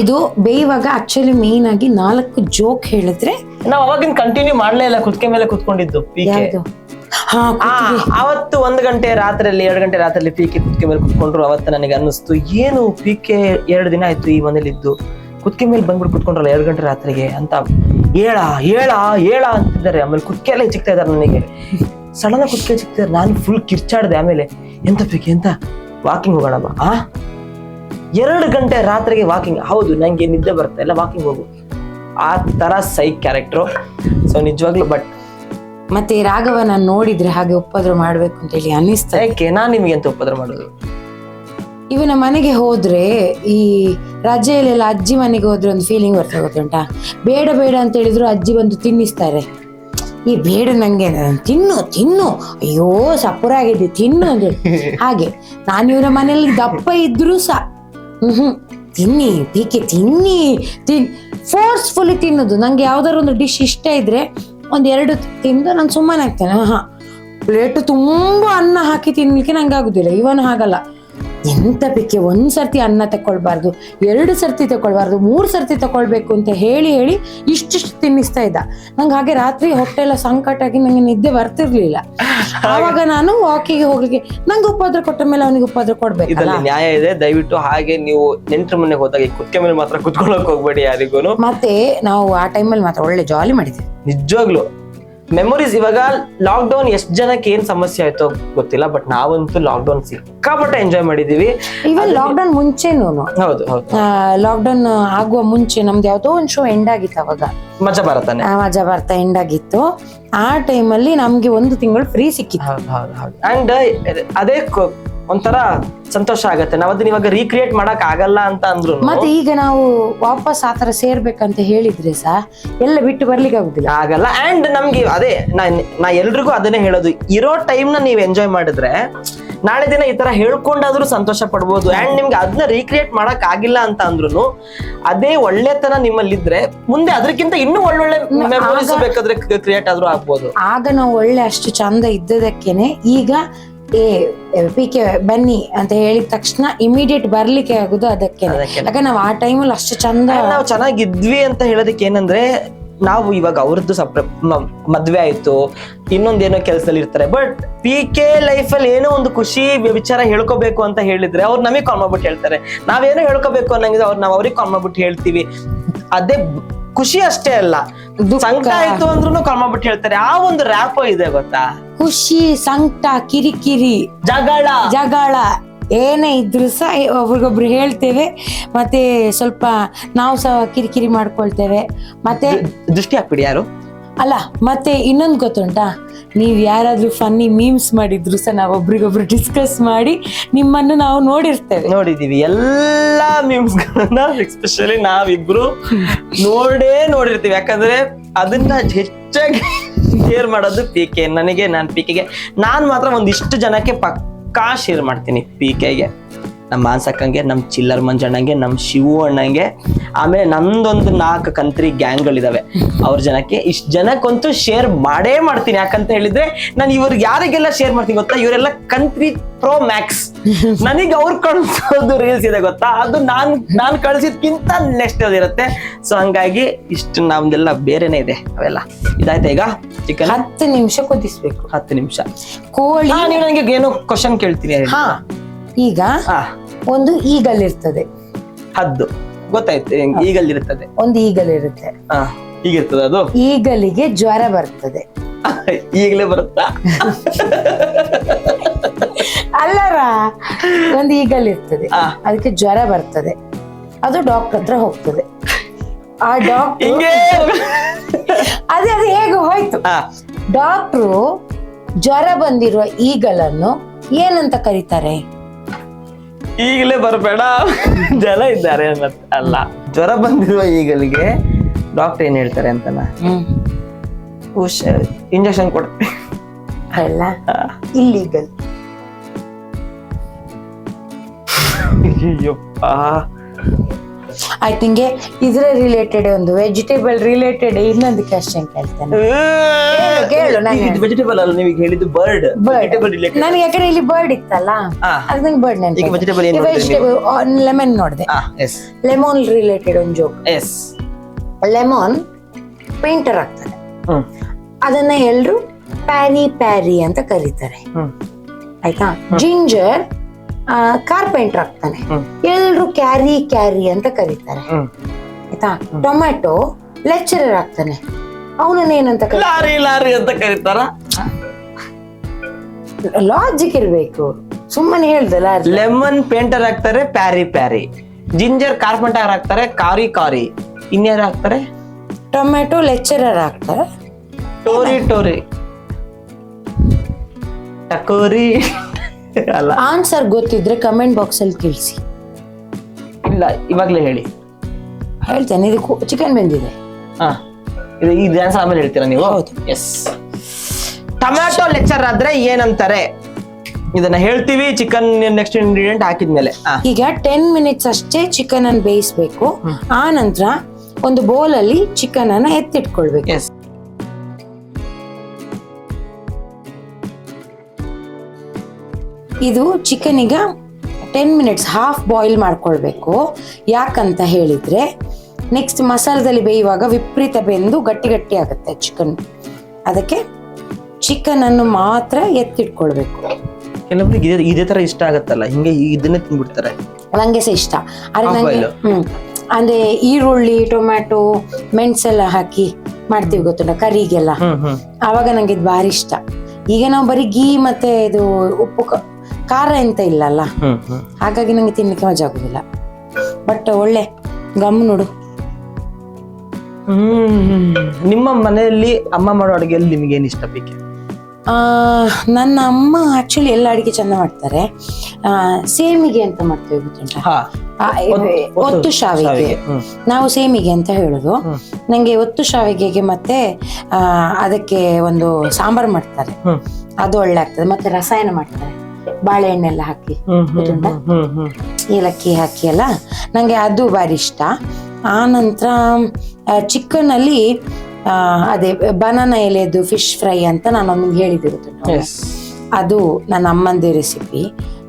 ಇದು ಬೇಯುವಾಗ ಆಕ್ಚುಲಿ ಮೇನ್ ಆಗಿ 4 ಜೋಕ್ ಹೇಳಿದ್ರೆ ನಾವು ಅವಾಗಿನ ಕಂಟಿನ್ಯೂ ಮಾಡ್ಲೇ ಇಲ್ಲ, ಕುತ್ಕೆ ಮೇಲೆ ಕುತ್ಕೊಂಡಿದ್ದು ಪೀಕೆ. ಅವತ್ತು 1 ಗಂಟೆ ರಾತ್ರಿಯಲ್ಲಿ 2 ಗಂಟೆ ರಾತ್ರಿಯಲ್ಲಿ ಪೀಕೆ ಕುತ್ಕೆ ಮೇಲೆ ಕುತ್ಕೊಂಡ್ರು. ಅವತ್ತು ನನಗೆ ಅನ್ನಿಸ್ತು, ಏನು ಪೀಕೆ 2 ದಿನ ಆಯ್ತು ಈ ಮನೇಲಿ ಇದ್ದು, ಕುತ್ಕೆ ಮೇಲೆ ಬಂದ್ಬಿಟ್ಟು ಕುತ್ಕೊಂಡ್ರಲ್ಲ 2 ಗಂಟೆ ರಾತ್ರಿಗೆ ಅಂತ ಹೇಳ ಅಂತಿದ್ದಾರೆ. ಆಮೇಲೆ ಕುತ್ಕೆ ಎಲ್ಲ ಚಿಕ್ತಾ ಇದಾರೆ ನನಗೆ, ಸಡನ್ ಕುತ್ಕೆ ಚಿಕ್ತಿದ್ದಾರೆ. ನಾನು ಫುಲ್ ಕಿರ್ಚಾಡ್ದೆ. ಆಮೇಲೆ ಎಂತ ಪೀಕೆ ಎಂತ ವಾಕಿಂಗ್ ಹೋಗೋಣ ಬಾ. 2 ಗಂಟೆ ರಾತ್ರಿಗೆ ವಾಕಿಂಗ್? ಹೌದು, ನಂಗೆ ನಿದ್ದೆ ಬರ್ತಾ ಇಲ್ಲ, ವಾಕಿಂಗ್ ಹೋಗು. ಆ ತರ ಸೈಕ್ ಕ್ಯಾರೆಕ್ಟರ್. ಸೊ ನಿಜವಾಗ್ಲು. ಬಟ್ ಮತ್ತೆ ರಾಘವನ ನೋಡಿದ್ರೆ ಹಾಗೆ ಉಪದ್ರ ಮಾಡ್ಬೇಕು ಅಂತ ಹೇಳಿ ಅನ್ನಿಸ್ತಾ. ಯಾಕೆ ನಾನ್ ನಿಮ್ಗೆ ಎಂತ ಉಪದ್ರ ಮಾಡೋದು? ಇವನ ಮನೆಗೆ ಹೋದ್ರೆ, ಈ ರಜೆಯಲ್ಲೆಲ್ಲ ಅಜ್ಜಿ ಮನೆಗೆ ಹೋದ್ರೆ ಒಂದು ಫೀಲಿಂಗ್ ಬರ್ತದೆ ಗೊತ್ತುಂಟಾ. ಬೇಡ ಅಂತ ಹೇಳಿದ್ರು ಅಜ್ಜಿ ಬಂದು ತಿನ್ನಿಸ್ತಾರೆ. ಈ ಬೇಡ ನಂಗೆ, ತಿನ್ನು ಅಯ್ಯೋ ಸಪುರ ಆಗಿದೆ ತಿನ್ನು ಅಂದ್ರೆ. ಹಾಗೆ ನಾನು ಇವರ ಮನೆಯಲ್ಲಿ ದಪ್ಪ ಇದ್ರು ತಿನ್ನಿ ಪೀಕೆ ತಿನ್ನಿ ಫೋರ್ಸ್ಫುಲಿ ತಿನ್ನೋದು. ನಂಗೆ ಯಾವ್ದಾರು ಒಂದು ಡಿಶ್ ಇಷ್ಟ ಇದ್ರೆ 1-2 ತಿಂದು ನಾನು ಸುಮ್ಮನೆ ಆಗ್ತೇನೆ. ಪ್ಲೇಟ್ ತುಂಬಾ ಅನ್ನ ಹಾಕಿ ತಿನ್ಲಿಕ್ಕೆ ನಂಗೆ ಆಗುದಿಲ್ಲ. ಇವನು ಹಾಗಲ್ಲ, ಎಂತ ಪಿಕ್ಕೆ ಒಂದ್ ಸರ್ತಿ ಅನ್ನ ತಕೊಳ್ಬಾರ್ದು, 2 ಸರ್ತಿ ತಕೊಳ್ಬಾರ್ದು, 3 ಸರ್ತಿ ತಕೊಳ್ಬೇಕು ಅಂತ ಹೇಳಿ ಹೇಳಿ ಇಷ್ಟಿಷ್ಟು ತಿನ್ನಿಸ್ತಾ ಇದ್ದ. ನಂಗೆ ಹಾಗೆ ರಾತ್ರಿ ಹೊಟ್ಟೆ ಎಲ್ಲ ಸಂಕಟ ಆಗಿ ನಂಗೆ ನಿದ್ದೆ ಬರ್ತಿರ್ಲಿಲ್ಲ. ಆವಾಗ ನಾನು ವಾಕಿಗೆ ಹೋಗ್ಲಿಕ್ಕೆ ನಂಗೆ ಉಪದ್ರ ಕೊಟ್ಟ ಮೇಲೆ ಅವನಿಗೆ ಉಪದ್ರ ಕೊಡ್ಬೇಕಲ್ಲ. ಇದರಲ್ಲಿ ನ್ಯಾಯ ಇದೆ. ದಯವಿಟ್ಟು ಹಾಗೆ ನೀವು ನೆಂಟ್ರ ಮನೆಗೆ ಹೋದಾಗ ಈ ಕುತ್ತಿಗೆ ಮೇಲೆ ಮಾತ್ರ ಕುತ್ಕೊಳ್ಳೋಕೆ ಹೋಗ್ಬೇಡಿ ಯಾರಿಗೂ. ಮತ್ತೆ ನಾವು ಆ ಟೈಮಲ್ಲಿ ಮಾತ್ರ ಒಳ್ಳೆ ಜಾಲಿ ಮಾಡಿದ್ವಿ ನಿಜವಾಗ್ಲು. ಮೆಮೊರೀಸ್. ಇವಾಗ ಲಾಕ್ ಡೌನ್ ಎಷ್ಟ್ ಜನಕ್ಕೆ ಏನ್ ಸಮಸ್ಯೆ ಆಯ್ತೋ ಗೊತ್ತಿಲ್ಲ, ಬಟ್ ನಾವಂತೂ ಲಾಕ್ ಡೌನ್ ಸಿಕ್ಕಾಪಟ್ಟೆ ಎಂಜಾಯ್ ಮಾಡಿದೀವಿ. ಇವನ್ ಲಾಕ್ ಡೌನ್ ಮುಂಚೆನೂ, ಹೌದು ಹೌದು, ಲಾಕ್ ಡೌನ್ ಆಗುವ ಮುಂಚೆ ನಮ್ದು ಯಾವ್ದೋ ಒಂದ್ ಶೋ ಎಂಡ್ ಆಗಿತ್ತು. ಅವಾಗ ಮಜಾ ಬರತಾನೆ, ಮಜಾ ಬರ್ತಾ ಎಂಡ್ ಆಗಿತ್ತು. ಆ ಟೈಮಲ್ಲಿ ನಮ್ಗೆ 1 ತಿಂಗಳು ಫ್ರೀ ಸಿಕ್ಕಿತ್ತು. ಹೌದು ಹೌದು ಹೌದು. ಅಂಡ್ ಅದೇ ಒಂಥರ ಸಂತೋಷ ಆಗತ್ತೆ. ನಾವ್ ಅದನ್ನ ಇವಾಗ ರೀಕ್ರಿಯೇಟ್ ಮಾಡಕ್ ಆಗಲ್ಲ ಅಂತ ಅಂದ್ರು. ಮತ್ತೆ ಈಗ ನಾವು ವಾಪಸ್ ಆತರ ಸೇರ್ಬೇಕಂತ ಹೇಳಿದ್ರೆ ಎಲ್ಲ ಬಿಟ್ಟು ಬರ್ಲಿಕ್ಕೆ ಆಗುದಿಲ್ಲ, ಆಗಲ್ಲ. ಅಂಡ್ ನಮ್ಗೆ ಅದೇ ನಾ ಎಲ್ರಿಗೂ ಅದನ್ನೇ ಹೇಳೋದು, ಇರೋ ಟೈಮ್ ನ ನೀವ್ ಎಂಜಾಯ್ ಮಾಡಿದ್ರೆ ನಾಳೆ ದಿನ ಈ ತರ ಹೇಳ್ಕೊಂಡಾದ್ರೂ ಸಂತೋಷ ಪಡ್ಬೋದು. ಅಂಡ್ ನಿಮ್ಗೆ ಅದನ್ನ ರೀಕ್ರಿಯೇಟ್ ಮಾಡಕ್ ಆಗಿಲ್ಲ ಅಂತ ಅಂದ್ರು ಅದೇ ಒಳ್ಳೆತನ ನಿಮ್ಮಲ್ಲಿದ್ರೆ ಮುಂದೆ ಅದಕ್ಕಿಂತ ಇನ್ನೂ ಒಳ್ಳೊಳ್ಳೆ ಮೆಮೊರೀಸ್ ಬೇಕಾದ್ರೆ ಕ್ರಿಯೇಟ್ ಆದ್ರೂ ಆಗ್ಬೋದು. ಆಗ ನಾವು ಒಳ್ಳೆ ಅಷ್ಟು ಚಂದ ಇದ್ದದಕ್ಕೇನೆ ಈಗ ಪಿಕೆ ಬನ್ನಿ ಅಂತ ಹೇಳಿದ ತಕ್ಷಣ ಇಮಿಡಿಯೇಟ್ ಬರ್ಲಿಕ್ಕೆ ಆಗುದು ಅದಕ್ಕೆ. ಯಾಕಂದ್ರೆ ನಾವು ಆ ಟೈಮಲ್ಲಿ ಅಷ್ಟು ಚಂದ ನಾವು ಚೆನ್ನಾಗಿದ್ವಿ ಅಂತ ಹೇಳೋದಕ್ಕೆ ಏನಂದ್ರೆ, ನಾವು ಇವಾಗ ಅವ್ರದ್ದು ಮದ್ವೆ ಆಯ್ತು, ಇನ್ನೊಂದೇನೋ ಕೆಲಸದಲ್ಲಿ ಇರ್ತಾರೆ, ಬಟ್ PK ಲೈಫಲ್ಲಿ ಏನೋ ಒಂದು ಖುಷಿ ವಿಚಾರ ಹೇಳ್ಕೋಬೇಕು ಅಂತ ಹೇಳಿದ್ರೆ ಅವ್ರು ನಮಗೆ ಕಾಲ್ ಮಾಡ್ಬಿಟ್ಟು ಹೇಳ್ತಾರೆ. ನಾವೇನೋ ಹೇಳ್ಕೋಬೇಕು ಅನ್ನಂಗಿದ್ರೆ ನಾವು ಅವ್ರಿಗೆ ಕಾಲ್ ಮಾಡ್ಬಿಟ್ಟು ಹೇಳ್ತೀವಿ. ಅದೇ ಖುಷಿ ಅಷ್ಟೇ ಅಲ್ಲ, ಸಂಕಟ ಆಯ್ತು ಅಂದ್ರೂ ಕಾಲ್ ಮಾಡ್ಬಿಟ್ಟು ಹೇಳ್ತಾರೆ. ಆ ಒಂದು ರ್ಯಾಪ್ ಇದೆ ಗೊತ್ತಾ, ಖುಷಿ, ಸಂಕಟ, ಕಿರಿಕಿರಿ, ಜಗಳ ಏನೇ ಇದ್ರು ಒಬ್ರಿಗೊಬ್ರು ಹೇಳ್ತೇವೆ. ಮತ್ತೆ ಸ್ವಲ್ಪ ನಾವು ಸಹ ಕಿರಿಕಿರಿ ಮಾಡ್ಕೊಳ್ತೇವೆ. ಮತ್ತೆ ದೃಷ್ಟಿ ಹಾಕ್ಬಿಡಿ ಯಾರು ಅಲ್ಲ. ಮತ್ತೆ ಇನ್ನೊಂದು ಗೊತ್ತುಂಟಾ, ನೀವ್ ಯಾರಾದ್ರೂ ಫನ್ನಿ ಮೀಮ್ಸ್ ಮಾಡಿದ್ರು ಸಹ ನಾವು ಒಬ್ರಿಗೊಬ್ರು ಡಿಸ್ಕಸ್ ಮಾಡಿ ನಿಮ್ಮನ್ನು ನಾವು ನೋಡಿದೀವಿ. ಎಲ್ಲಾ ಮೀಮ್ಸ್ ಗಳನ್ನ ಎಸ್ಪೆಷಲಿ ನಾವಿಬ್ರು ನೋಡಿರ್ತೀವಿ. ಯಾಕಂದ್ರೆ ಅದನ್ನ ಹೆಚ್ಚಾಗಿ ಶೇರ್ ಮಾಡೋದು PK. ನಾನ್ PKಗೆ ನಾನ್ ಮಾತ್ರ ಒಂದಿಷ್ಟು ಜನಕ್ಕೆ ಪಕ್ಕಾ ಶೇರ್ ಮಾಡ್ತೀನಿ. PKಗೆ, ನಮ್ಮ ಮಾನ್ಸಕ್ಕಂಗೆ, ನಮ್ ಚಿಲ್ಲರ್ ಮಂಜಣ್ಣಂಗೆ, ನಮ್ ಶಿವು ಅಣ್ಣಂಗೆ, ಆಮೇಲೆ ನಮ್ದೊಂದು 4 ಕಂತ್ರಿ ಗ್ಯಾಂಗ್ಗಳಿದಾವೆ, ಅವ್ರ ಜನಕ್ಕೆ, ಇಷ್ಟ ಜನಕ್ಕಂತೂ ಶೇರ್ ಮಾಡೇ ಮಾಡ್ತೀನಿ. ಯಾಕಂತ ಹೇಳಿದ್ರೆ ನಾನು ಇವ್ರಿಗೆ ಯಾರಿಗೆಲ್ಲ ಶೇರ್ ಮಾಡ್ತೀನಿ ಗೊತ್ತಾ, ಇವರೆಲ್ಲ ಕಂತ್ರಿ ಪ್ರೋ ಮ್ಯಾಕ್ಸ್. ನನಗೆ ಅವ್ರು ಕಳ್ಸೋದು ರೀಲ್ಸ್ ಇದೆ ಗೊತ್ತಾ, ಅದು ನಾನ್ ಕಳ್ಸಿದ್ಕಿಂತ ನೆಕ್ಸ್ಟ್ ಅದಿರುತ್ತೆ. ಸೊ ಹಂಗಾಗಿ ಇಷ್ಟು ನಮ್ದೆಲ್ಲ ಬೇರೆನೆ ಇದೆ. ಅವೆಲ್ಲ ಇದಾಯ್ತಾ? ಈಗ ಚಿಕನ್ 10 ನಿಮಿಷ ಕುದಿಸ್ಬೇಕು. 10 ನಿಮಿಷ. ಕೋಳಿ ನೀವು ನನಗೆ ಏನೋ ಕ್ವಶನ್ ಕೇಳ್ತೀನಿ. ಈಗ ಒಂದು ಈಗಲ್ ಇರ್ತದೆ, ಹದ್ದು ಗೊತ್ತಾಯ್ತು, ಈಗಲ್ ಇರ್ತದೆ, ಒಂದು ಈಗಲ್ ಇರುತ್ತೆ. ಈಗಿರ್ತದೆ ಅದು. ಈಗಲಿಗೆ ಜ್ವರ ಬರ್ತದೆ. ಈಗಲೇ ಬರುತ್ತಾ? ಅಲ್ಲರ, ಒಂದು ಈಗಲ್ ಇರ್ತದೆ, ಅದಕ್ಕೆ ಜ್ವರ ಬರ್ತದೆ. ಅದು ಡಾಕ್ಟರ್ ಹತ್ರ ಹೋಗ್ತದೆ. ಆ ಡಾಕ್ಟರ್ ಅದೇ ಹೇಗೆ ಹೋಯ್ತು, ಡಾಕ್ಟ್ರು ಜ್ವರ ಬಂದಿರುವ ಈಗಲನ್ನು ಏನಂತ ಕರೀತಾರೆ? ಈಗಲೇ ಬರಬೇಡ, ಜನ ಇದ್ದಾರೆ ಅಲ್ಲ. ಜ್ವರ ಬಂದಿರುವ ಈಗಲಿಗೆ ಡಾಕ್ಟರ್ ಏನ್ ಹೇಳ್ತಾರೆ ಅಂತನಾ? ಇಂಜೆಕ್ಷನ್ ಕೊಡ್ತಾರೆ ಅಲ್ಲ, ಇಲ್ಲೀಗಲ್. ಆಯ್ತು, ನಿಂಗೆ ಇದ್ರ ರಿಲೇಟೆಡ್ ಒಂದು ವೆಜಿಟೇಬಲ್ ರಿಲೇಟೆಡ್ ಇನ್ನೊಂದು ಕ್ವಶನ್ ಕೇಳ್ತೇನೆ, ಕೇಳು. ವೆಜಿಟೇಬಲ್ ಅಲ್ಲ, ನೀವು ಹೇಳಿದ್ದು ಬರ್ಡ್. ನನಗೆ ಯಾಕಂದ್ರೆ ಇಲ್ಲಿ ಬರ್ಡ್ ಇತ್ತಲ್ಲ, ಅದು ನಂಗೆ ಬರ್ಡ್ ನೆನಪು. ವೆಜಿಟೇಬಲ್ ಲೆಮನ್ ನೋಡಿದೆ, ಲೆಮನ್ ರಿಲೇಟೆಡ್ ಒಂದು ಜೋಕ್. ಲೆಮನ್ ಪೇಂಟರ್ ಆಗ್ತಾನೆ, ಅದನ್ನ ಎಲ್ರು ಪ್ಯಾರಿ ಅಂತ ಕರೀತಾರೆ, ಆಯ್ತಾ? ಜಿಂಜರ್ ಕಾರ್ಪೆಂಟರ್ ಆಗ್ತಾನೆ, ಎಲ್ರು ಕ್ಯಾರಿ ಅಂತ ಕರೀತಾರೆ, ಆಯ್ತಾ? ಟೊಮ್ಯಾಟೊ ಲೆಕ್ಚರರ್ ಆಗ್ತಾನೆ, ಅವನನ್ನ ಏನಂತ ಲಾರಿ ಅಂತ ಕರೀತಾರ? ಲಾಜಿಕ್ ಇರ್ಬೇಕು, ಸುಮ್ಮನೆ ಹೇಳ್ದಲ್ಲ. ಲೆಮನ್ ಪೇಂಟರ್ ಆಗ್ತಾರೆ, ಪ್ಯಾರಿ. ಜಿಂಜರ್ ಕಾರ್ಪೆಂಟರ್ ಆಗ್ತಾರೆ, ಕಾರಿ. ಇನ್ಯಾರು ಆಗ್ತಾರೆ? ಟೊಮ್ಯಾಟೊ ಲೆಕ್ಚರರ್ ಆಗ್ತಾರೆ, ಟೋರಿ ಟಕೋರಿ ಅಲ್ಲ. ಆನ್ಸರ್ ಗೊತ್ತಿದ್ರೆ ಕಮೆಂಟ್ ಬಾಕ್ಸ್ ಅಲ್ಲಿ ತಿಳಿಸಿ. ಇಲ್ಲ, ಇವಾಗ್ಲೇ ಹೇಳಿ. ಹೇಳ್ತೇನೆ, ಇದು ಚಿಕನ್ ಬೆಂದಿದೆ. ಈ ಆನ್ಸರ್ ಆಮೇಲೆ ಹೇಳ್ತೀರಾ ನೀವು? ಹೌದು. ಎಸ್. ಟೊಮ್ಯಾಟೊ ಲೆಕ್ಚರ್ ಆದ್ರೆ ಏನಂತಾರೆ? ಇದನ್ನ ಹೇಳ್ತೀವಿ ಚಿಕನ್ ನೆಕ್ಸ್ಟ್ ಇಂಗ್ರೀಡಿಯೆಂಟ್ ಹಾಕಿದ್ಮೇಲೆ. ಈಗ 10 ಮಿನಿಟ್ಸ್ ಅಷ್ಟೇ ಚಿಕನ್ ಅನ್ನು ಬೇಯಿಸ್ಬೇಕು. ಆ ನಂತರ ಒಂದು ಬೌಲ್ ಅಲ್ಲಿ ಚಿಕನ್ ಅನ್ನ ಎತ್ತಿಟ್ಕೊಳ್ಬೇಕು. ಎಸ್. ಇದು ಚಿಕನ್ ಈಗ 10 ಮಿನಿಟ್ಸ್ ಹಾಫ್ ಬಾಯ್ಲ್ ಮಾಡ್ಕೊಳ್ಬೇಕು. ಯಾಕಂತ ಹೇಳಿದರೆ ನೆಕ್ಸ್ಟ್ ಮಸಾಲದಲ್ಲಿ ಬೇಯುವಾಗ ವಿಪರೀತ ಬೆಂದು ಗಟ್ಟಿ ಗಟ್ಟಿ ಆಗುತ್ತೆ ಚಿಕನ್. ಅದಕ್ಕೆ ಚಿಕನನ್ನು ಮಾತ್ರ ಎತ್ತಿಟ್ಕೊಳ್ಬೇಕು. ಕೆಲವರಿಗೆ ಇದೇ ತರ ಇಷ್ಟ ಆಗತ್ತಲ್ಲ, ಹಿಂಗೆ ಇದನ್ನೇ ತಿನ್ಬಿಡ್ತಾರೆ. ನಂಗೆ ಸಹ ಇಷ್ಟ. ಆದರೆ ನನಗೆ ಅಂದರೆ ಈರುಳ್ಳಿ, ಟೊಮ್ಯಾಟೊ, ಮೆಣಸೆಲ್ಲ ಹಾಕಿ ಮಾಡ್ತೀವಿ ಗೊತ್ತುಂಟ ಕರಿಗೆಲ್ಲ, ಆವಾಗ ನಂಗೆ ಇದು ಭಾರಿ ಇಷ್ಟ. ಈಗ ನಾವು ಬರೀ ಗೀ ಮತ್ತೆ ಇದು ಉಪ್ಪು ಖಾರ ಎಂತ ಇಲ್ಲಲ್ಲ, ಹಾಗಾಗಿ ನಂಗೆ ತಿನ್ಲಿಕ್ಕೆ ಮಜಾ ಆಗುದಿಲ್ಲ. ಬಟ್ ಒಳ್ಳೆ ಗಮ್ ನೋಡು. ನಿಮ್ಮ ಮನೆಯಲ್ಲಿ ಅಮ್ಮ ಮಾಡೋ ಅಡುಗೆಯಲ್ಲಿ ನಿಮ್ಗೆ ಏನ್ ಇಷ್ಟ ಬೇಕೆ? ನನ್ನ ಅಮ್ಮ ಆಕ್ಚುಲಿ ಎಲ್ಲ ಅಡಿಗೆ ಚಂದ ಮಾಡ್ತಾರೆ. ಸೇಮಿಗೆ ಅಂತ ಮಾಡ್ತೇವೆ ಗೊತ್ತುಂಟ, ಒತ್ತು ಶಾವಿಗೆ. ನಾವು ಸೇಮಿಗೆ ಅಂತ ಹೇಳುದು. ನಂಗೆ ಒತ್ತು ಶಾವಿಗೆಗೆ ಮತ್ತೆ ಅದಕ್ಕೆ ಒಂದು ಸಾಂಬಾರ್ ಮಾಡ್ತಾರೆ, ಅದು ಒಳ್ಳೆ ಆಗ್ತದೆ. ಮತ್ತೆ ರಸಾಯನ ಮಾಡ್ತಾರೆ ಬಾಳೆಹಣ್ಣೆಲ್ಲ ಹಾಕಿ ಗೊತ್ತುಂಟ, ಏಲಕ್ಕಿ ಹಾಕಿ ಎಲ್ಲ, ನಂಗೆ ಅದು ಭಾರಿ ಇಷ್ಟ. ಆ ನಂತರ ಚಿಕನ್ ಅಲ್ಲಿ ಅದೇ ಬನಾನಾ ಎಲೆದು ಫಿಶ್ ಫ್ರೈ ಅಂತ ನಾನು ನಿಮ್ಗೆ ಹೇಳಿದ್ದೆ ಗೊತ್ತುಂಟ, ಅದು ನನ್ನ ಅಮ್ಮಂದೇ ರೆಸಿಪಿ.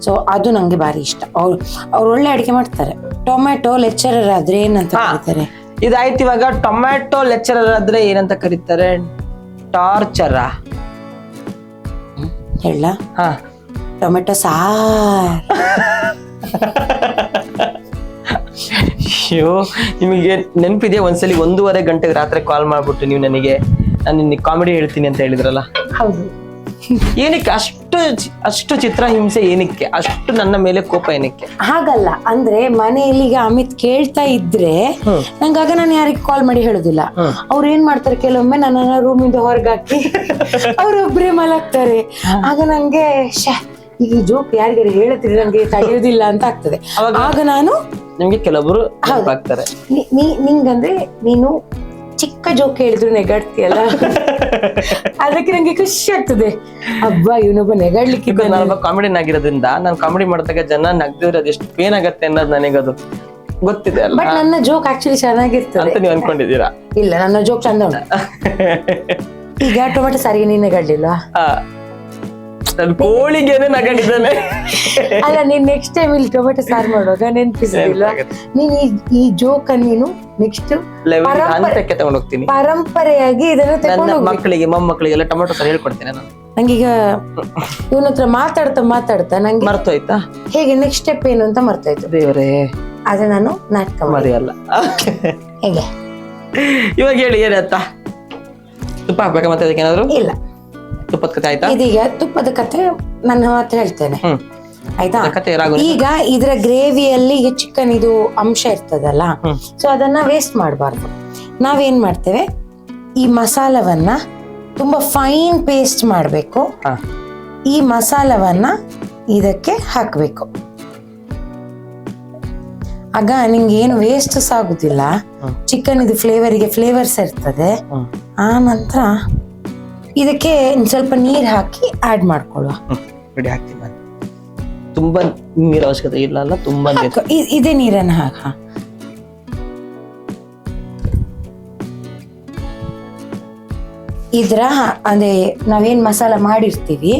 ಸೊ ಅದು ನಂಗೆ ಭಾರಿ ಇಷ್ಟ. ಅವ್ರು ಒಳ್ಳೆ ಅಡಿಗೆ ಮಾಡ್ತಾರೆ. ಟೊಮ್ಯಾಟೊ ಲೆಕ್ಚರರ್ ಆದ್ರೆ ಏನಂತ ಕರೀತಾರೆ? ಇದಾಯ್ತು. ಇವಾಗ ಟೊಮ್ಯಾಟೊ ಲೆಕ್ಚರರ್ ಆದ್ರೆ ಏನಂತ ಕರೀತಾರೆ? ಟಾರ್ಚರ ಹೇಳ? Tomato sir. ಅಯ್ಯೋ, ನಿಮಗೆ ನೆನಪಿದೆಯಾ ಒಂದ್ಸಲಿ 1:30 ಗಂಟೆಗೆ ರಾತ್ರಿ ಕಾಲ್ ಮಾಡ್ಬಿಟ್ಟು ನೀವು ನನಗೆ ನಾನು ನಿನಗೆ ಕಾಮಿಡಿ ಹೇಳ್ತೀನಿ ಅಂತ ಹೇಳಿದ್ರಲ್ಲ? ಹೌದು. ಏನಕ್ಕೆ ಅಷ್ಟು ಚಿತ್ರಹಿಂಸೆ? ಏನಕ್ಕೆ ಅಷ್ಟು ನನ್ನ ಮೇಲೆ ಕೋಪ? ಏನಕ್ಕೆ? ಹಾಗಲ್ಲ, ಅಂದ್ರೆ ಮನೆಯಲ್ಲಿ ಈಗ ಅಮಿತ್ ಕೇಳ್ತಾ ಇದ್ರೆ ನಂಗಾಗ ನಾನು ಯಾರಿಗೆ ಕಾಲ್ ಮಾಡಿ ಹೇಳುದಿಲ್ಲ. ಅವ್ರು ಏನ್ ಮಾಡ್ತಾರೆ, ಕೆಲವೊಮ್ಮೆ ನನ್ನ ರೂಮಿಂದ ಹೊರಗಾಕಿ ಅವ್ರೊಬ್ರೇ ಮಲಗ್ತಾರೆ. ಆಗ ನಂಗೆ ಈಗ ಜೋಕ್ ಯಾರಿಗಾರು ಹೇಳಿದ್ರೆ ನಂಗೆ ತಡೆಯುವುದಿಲ್ಲ ಅಂತ ಆಗ್ತದೆ. ಆಗ ನಾನು ನಿಮ್ಗೆ ಕೆಲವರು ಆಗ್ತಾರೆ. ನಿಂಗಂದ್ರೆ ನೀನು ಚಿಕ್ಕ ಜೋಕ್ ಹೇಳಿದ್ರು ನೆಗಾಡ್ತೀಯಲ್ಲ, ಅದಕ್ಕೆ ನಂಗೆ ಖುಷಿ ಆಗ್ತದೆ. ಹಬ್ಬ ಇವನೊಬ್ಬ ನೆಗಾಡ್ಲಿಕ್ಕೆ. ನಾನೊಬ್ಬ ಕಾಮಿಡಿಯನ್ ಆಗಿರೋದ್ರಿಂದ ನಾನು ಕಾಮಿಡಿ ಮಾಡಿದಾಗ ಜನ ನಗ್ದಿದ್ರೆ ಅದೆಷ್ಟು ಪೇನ್ ಆಗತ್ತೆ ಅನ್ನೋದು ನನಗದು ಗೊತ್ತಿದೆ ಅಲ್ಲ. ಬಟ್ ನನ್ನ ಜೋಕ್ ಆಕ್ಚುಲಿ ಚೆನ್ನಾಗಿರ್ತದೆ ಅಂತ ನೀವು ಅನ್ಕೊಂಡಿದ್ದೀರಾ? ಇಲ್ಲ, ನನ್ನ ಜೋಕ್ ಚಂದ ಉಂಟು. ಈಗ ಟೊಮೆಟೊ ಸಾರಿಗೆ ನೀನ್ ನೆಗಾಡ್ಲಿಲ್ವಾ? ಕೋಳಿಗೇನೆ ನಗಡಿದ್ದಾನೆ. ಅಲ್ಲ, ನೀನ್ ನೆಕ್ಸ್ಟ್ ಟೈಮ್ ಇಲ್ಲಿ ಟೊಮೆಟೊ ಸಾರು ಮಾಡುವಾಗ ನೆನ್ಪಿಸಿಲ್ಲ ನೀನ್ ಈ ಜೋಕ್ ನೀನು ನೆಕ್ಸ್ಟ್ ಹಂತಕ್ಕೆ ತಗೊಂಡು ಹೋಗ್ತೀನಿ. ಪರಂಪರೆಯಾಗಿ ಇದನ್ನು ತಗೊಂಡು ಮಕ್ಕಳಿಗೆ ಮೊಮ್ಮಕ್ಕಳಿಗೆಲ್ಲ ಟೊಮೆಟೊ ಸಾರು ಹೇಳ್ಕೊಡ್ತೇನೆ ನಾನು. ನಂಗೀಗ ಇವನ ಹತ್ರ ಮಾತಾಡ್ತಾ ನಂಗೆ ಮರ್ತೋಯ್ತಾ ಹೇಗೆ ನೆಕ್ಸ್ಟ್ ಸ್ಟೆಪ್ ಏನು ಅಂತ ಮರ್ತೋಯ್ತು. ದೇವರೇ, ಆದ್ರೆ ನಾನು ನಾಟಕ ಮರೆಯಲ್ಲ. ಹೇಗೆ ಇವಾಗ ಹೇಳಿ ಏನಂತ? ತುಪ್ಪ ಹಾಕ್ಬೇಕಾ ಮತ್ತೆ ಅದಕ್ಕೆ ಏನಾದ್ರು? ಇಲ್ಲ, ತುಪ್ಪದ ಕಥೆ ಆಯ್ತಾ? ಇದೀಗ ತುಪ್ಪದ ಕಥೆ ನನ್ನ ಮಾತ್ರ ಹೇಳ್ತೇನೆ ಆಯ್ತಾ? ಈಗ ಇದ್ರ ಗ್ರೇವಿಯಲ್ಲಿ ಈಗ ಚಿಕನ್ ಇದು ಅಂಶ ಇರ್ತದಲ್ಲ, ಸೊ ಅದನ್ನ ವೇಸ್ಟ್ ಮಾಡಬಾರ್ದು. ನಾವೇನ್ ಮಾಡ್ತೇವೆ, ಈ ಮಸಾಲವನ್ನ ತುಂಬಾ ಫೈನ್ ಪೇಸ್ಟ್ ಮಾಡಬೇಕು. ಈ ಮಸಾಲವನ್ನ ಇದಕ್ಕೆ ಹಾಕಬೇಕು. ಆಗ ನಿಂಗೆ ಏನು ವೇಸ್ಟ್ ಆಗುದಿಲ್ಲ. ಚಿಕನ್ ಇದು ಫ್ಲೇವರಿಗೆ ಫ್ಲೇವರ್ಸ್ ಇರ್ತದೆ. ಆ ನಂತರ ಇದಕ್ಕೆ ಸ್ವಲ್ಪ ನೀರ್ ಹಾಕಿ ಆಡ್ ಮಾಡ್ಕೊಳ್ಳುವ. ರೆಡಿ ಹಾಕ್ತೀನಿ ನಾನು. ತುಂಬಾ ನೀರ್ ಅವಶ್ಯಕತೆ ಇಲ್ಲ ಅಲ್ಲ, ತುಂಬಾ ಇದೇ ನೀರನ್ನ ಹಾಕ. ಇದ್ರ ಅಂದ್ರೆ ನಾವೇನ್ ಮಸಾಲ ಮಾಡಿರ್ತೀವಿ